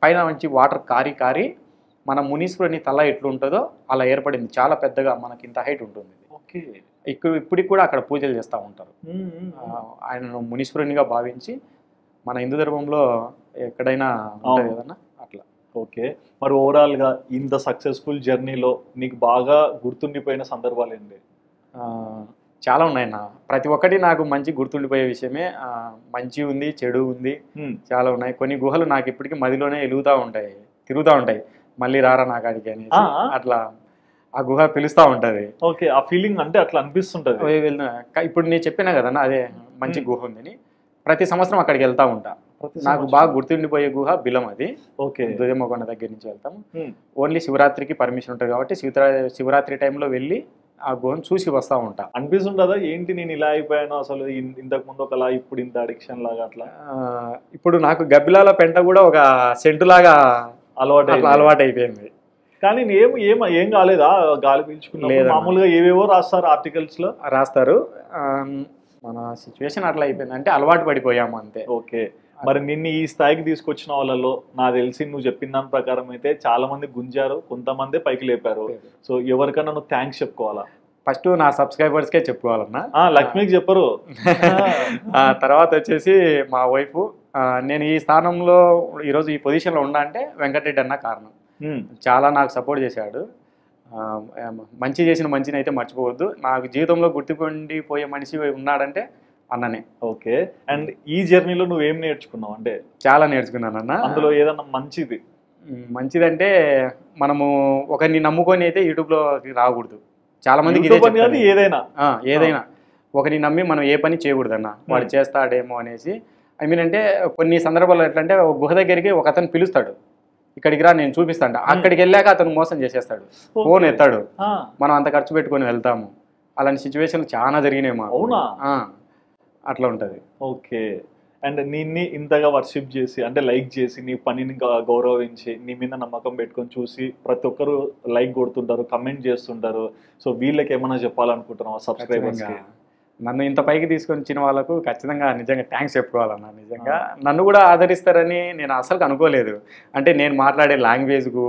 పైన నుంచి వాటర్ కారి మన మునీశ్వరుని తల ఎట్లుంటుందో అలా ఏర్పడింది. చాలా పెద్దగా మనకి ఇంత హైట్ ఉంటుంది. ఇప్పటికి కూడా అక్కడ పూజలు చేస్తూ ఉంటారు. ఆయనను మునీశ్వరునిగా భావించి మన హిందూ ధర్మంలో ఎక్కడైనా ఉంటుంది కదన్నా అట్లా. ఓకే. మరి ఓవరాల్గా ఇంత సక్సెస్ఫుల్ జర్నీలో నీకు బాగా గుర్తుండిపోయిన సందర్భాలు ఏంటి? చాలా ఉన్నాయన్న. ప్రతి ఒక్కటి నాకు మంచి గుర్తుండిపోయే విషయమే. మంచి ఉంది, చెడు ఉంది, చాలా ఉన్నాయి. కొన్ని గుహలు నాకు ఇప్పటికీ మదిలోనే తిరుగుతూ ఉంటాయి. మళ్ళీ రారా నా కాడికి అని అట్లా ఆ గుహ పిలుస్తూ ఉంటుంది. ఓకే. ఆ ఫీలింగ్ అంటే అట్లా అనిపిస్తుంటది. ఇప్పుడు నేను చెప్పినా కదన్నా అదే మంచి గుహ ఉందని. ప్రతి సంవత్సరం అక్కడికి వెళ్తా ఉంటా. నాకు బాగా గుర్తుండిపోయే గుహ బిలం అది. ఓకే. దుర్గమ్మకొండ దగ్గర నుంచి వెళ్తాము. ఓన్లీ శివరాత్రికి పర్మిషన్ ఉంటుంది కాబట్టి శివరాత్రి టైంలో వెళ్ళి ఆ గుహను చూసి వస్తూ ఉంటా. అనిపిస్తుంటదా ఏంటి నేను ఇలా అయిపోయాను, అసలు ఇంతకు ముందు ఒకలా ఇప్పుడు ఇంత అడిక్షన్ లాగా అట్లా? ఇప్పుడు నాకు గబ్బిలాల పెంట కూడా ఒక సెంటు లాగా అలవాటు అయిపోయింది. కానీ ఏం కాలేదా? గాలి పీల్చుకున్నా మామూలుగా ఏవేవో రాస్తారు, ఆర్టికల్స్ లో రాస్తారు. మన సిచ్యువేషన్ అట్లా అయిపోయింది, అంటే అలవాటు పడిపోయాము అంతే. ఓకే. మరి నిన్ను ఈ స్థాయికి తీసుకొచ్చిన వాళ్ళలో నాకు తెలిసి నువ్వు చెప్పిన దాని ప్రకారం అయితే చాలా మంది గుంజారు, కొంతమంది పైకి లేపారు. సో ఎవరికన్నా నువ్వు థ్యాంక్స్ చెప్పుకోవాలా? ఫస్ట్ నా సబ్స్క్రైబర్స్కే చెప్పుకోవాలన్నా. లక్ష్మికి చెప్పరు. తర్వాత వచ్చేసి మా వైఫ్. నేను ఈ స్థానంలో ఈరోజు ఈ పొజిషన్లో ఉన్నా అంటే వెంకటరెడ్డి అన్న కారణం. చాలా నాకు సపోర్ట్ చేశాడు. మంచి చేసిన మంచిని అయితే మర్చిపోవద్దు. నాకు జీవితంలో గుర్తుకుండిపోయే మనిషి ఉన్నాడంటే అన్ననే. ఓకే. అండ్ ఈ జర్నీలో నువ్వేం నేర్చుకున్నావు? అంటే చాలా నేర్చుకున్నాను అన్న. అందులో ఏదన్నా మంచిదంటే మనము ఒకరిని నమ్ముకొని అయితే యూట్యూబ్లో రాకూడదు. చాలా మందికి ఏదైనా ఒకరిని నమ్మి మనం ఏ పని చేయకూడదు అన్న. వాడు చేస్తాడేమో అనేసి. ఐ మీన్ అంటే కొన్ని సందర్భాల్లో ఎట్లా అంటే ఒక గుహ దగ్గరికి ఒక అతను పిలుస్తాడు, ఇక్కడికి రా నేను చూపిస్తాడు. అక్కడికి వెళ్ళాక అతను మోసం చేసేస్తాడు, ఫోన్ ఎత్తాడు, మనం అంత ఖర్చు పెట్టుకొని వెళ్తాము. అలాంటి సిచ్యువేషన్లు చాలా జరిగినాయి మా. అవునా? అట్లా ఉంటుంది. ఓకే. అండ్ నిన్ని ఇంతగా వర్షిప్ చేసి, అంటే లైక్ చేసి, నీ పనిని గౌరవించి, నీ మీద నమ్మకం పెట్టుకొని చూసి ప్రతి ఒక్కరు లైక్ కొడుతుంటారు, కమెంట్ చేస్తుంటారు. సో వీళ్ళకి ఏమైనా చెప్పాలనుకుంటున్నావా సబ్స్క్రైబర్స్? నన్ను ఇంత పైకి తీసుకొని వచ్చిన వాళ్ళకు ఖచ్చితంగా నిజంగా థ్యాంక్స్ చెప్పుకోవాలన్నా. నిజంగా నన్ను కూడా ఆదరిస్తారని నేను అసలు అనుకోలేదు. అంటే నేను మాట్లాడే లాంగ్వేజ్కు,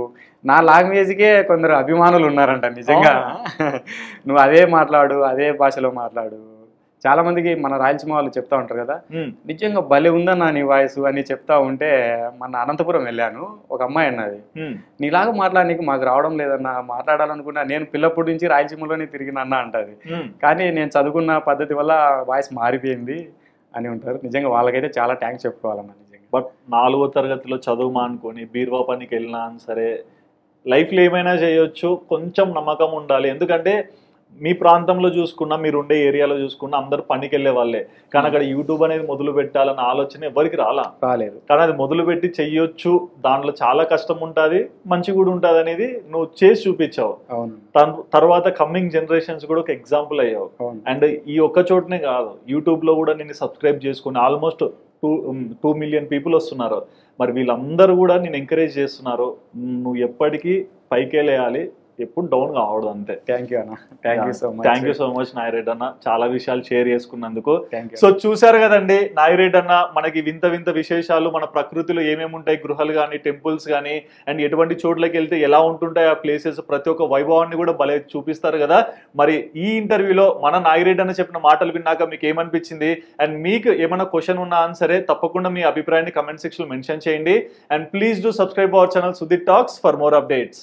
నా లాంగ్వేజ్కే కొందరు అభిమానులు ఉన్నారంట. నిజంగా నువ్వు అదే మాట్లాడు, అదే భాషలో మాట్లాడు. చాలా మందికి మన రాయలసీమ వాళ్ళు చెప్తా ఉంటారు కదా, నిజంగా భలే ఉందన్నా నీ వాయిస్ అని చెప్తా ఉంటే, మన అనంతపురం వెళ్ళాను, ఒక అమ్మాయి అన్నది, నీలాగా మాట్లాడడానికి మాకు రావడం లేదన్నా, మాట్లాడాలనుకున్నా, నేను పిల్లప్పటి నుంచి రాయలసీమలోనే తిరిగినన్నా అంటది. కానీ నేను చదువుకున్న పద్ధతి వల్ల వాయిస్ మారిపోయింది అని ఉంటారు. నిజంగా వాళ్ళకైతే చాలా థ్యాంక్స్ చెప్పుకోవాలన్నా నిజంగా. బట్ 4వ తరగతిలో చదువు మానుకొని బీరువా పనికి వెళ్ళినా సరే, లైఫ్లో ఏమైనా చేయొచ్చు, కొంచెం నమ్మకం ఉండాలి. ఎందుకంటే మీ ప్రాంతంలో చూసుకున్నా, మీరు ఉండే ఏరియాలో చూసుకున్నా అందరూ పనికి వెళ్ళే వాళ్ళే. కానీ అక్కడ యూట్యూబ్ అనేది మొదలు పెట్టాలన్న ఆలోచన ఎవరికి రాలేదు. కానీ అది మొదలు పెట్టి చెయ్యొచ్చు, దాంట్లో చాలా కష్టం ఉంటుంది, మంచి కూడా ఉంటుంది అనేది నువ్వు చేసి చూపించావు. తర్వాత కమింగ్ జనరేషన్స్ కూడా ఒక ఎగ్జాంపుల్ అయ్యావు. అండ్ ఈ ఒక్క చోటనే కాదు, యూట్యూబ్ లో కూడా నిన్ను సబ్స్క్రైబ్ చేసుకుని ఆల్మోస్ట్ 2 మిలియన్ పీపుల్ వస్తున్నారు. మరి వీళ్ళందరూ కూడా నేను ఎంకరేజ్ చేస్తున్నారు, నువ్వు ఎప్పటికీ పైకే లేయాలి, ఎప్పుడు డౌన్ కావడదు అంతే. థ్యాంక్ యూ అన్న, thank you so much. Thank you so much Nagireddy అన్న, చాలా విషయాలు షేర్ చేసుకున్నందుకు. Thank you. సో చూసారు కదండి నాగిరెడ్డి అన్న మనకి వింత వింత విశేషాలు, మన ప్రకృతిలో ఏమేమి ఉంటాయి, గృహాలు కానీ టెంపుల్స్ కానీ, అండ్ ఎటువంటి చోట్లకి వెళ్తే ఎలా ఉంటుంటాయి ఆ ప్లేసెస్, ప్రతి ఒక్క వైభవాన్ని కూడా భలే చూపిస్తారు కదా. మరి ఈ ఇంటర్వ్యూలో మన నాగిరెడ్డి అన్న చెప్పిన మాటలు విన్నాక మీకు ఏమనిపించింది, అండ్ మీకు ఏమైనా క్వశ్చన్ ఉన్నా సరే తప్పకుండా మీ అభిప్రాయాన్ని కమెంట్ సెక్షన్ లో మెన్షన్ చేయండి. And please do subscribe our channel Sudheer talks for more updates.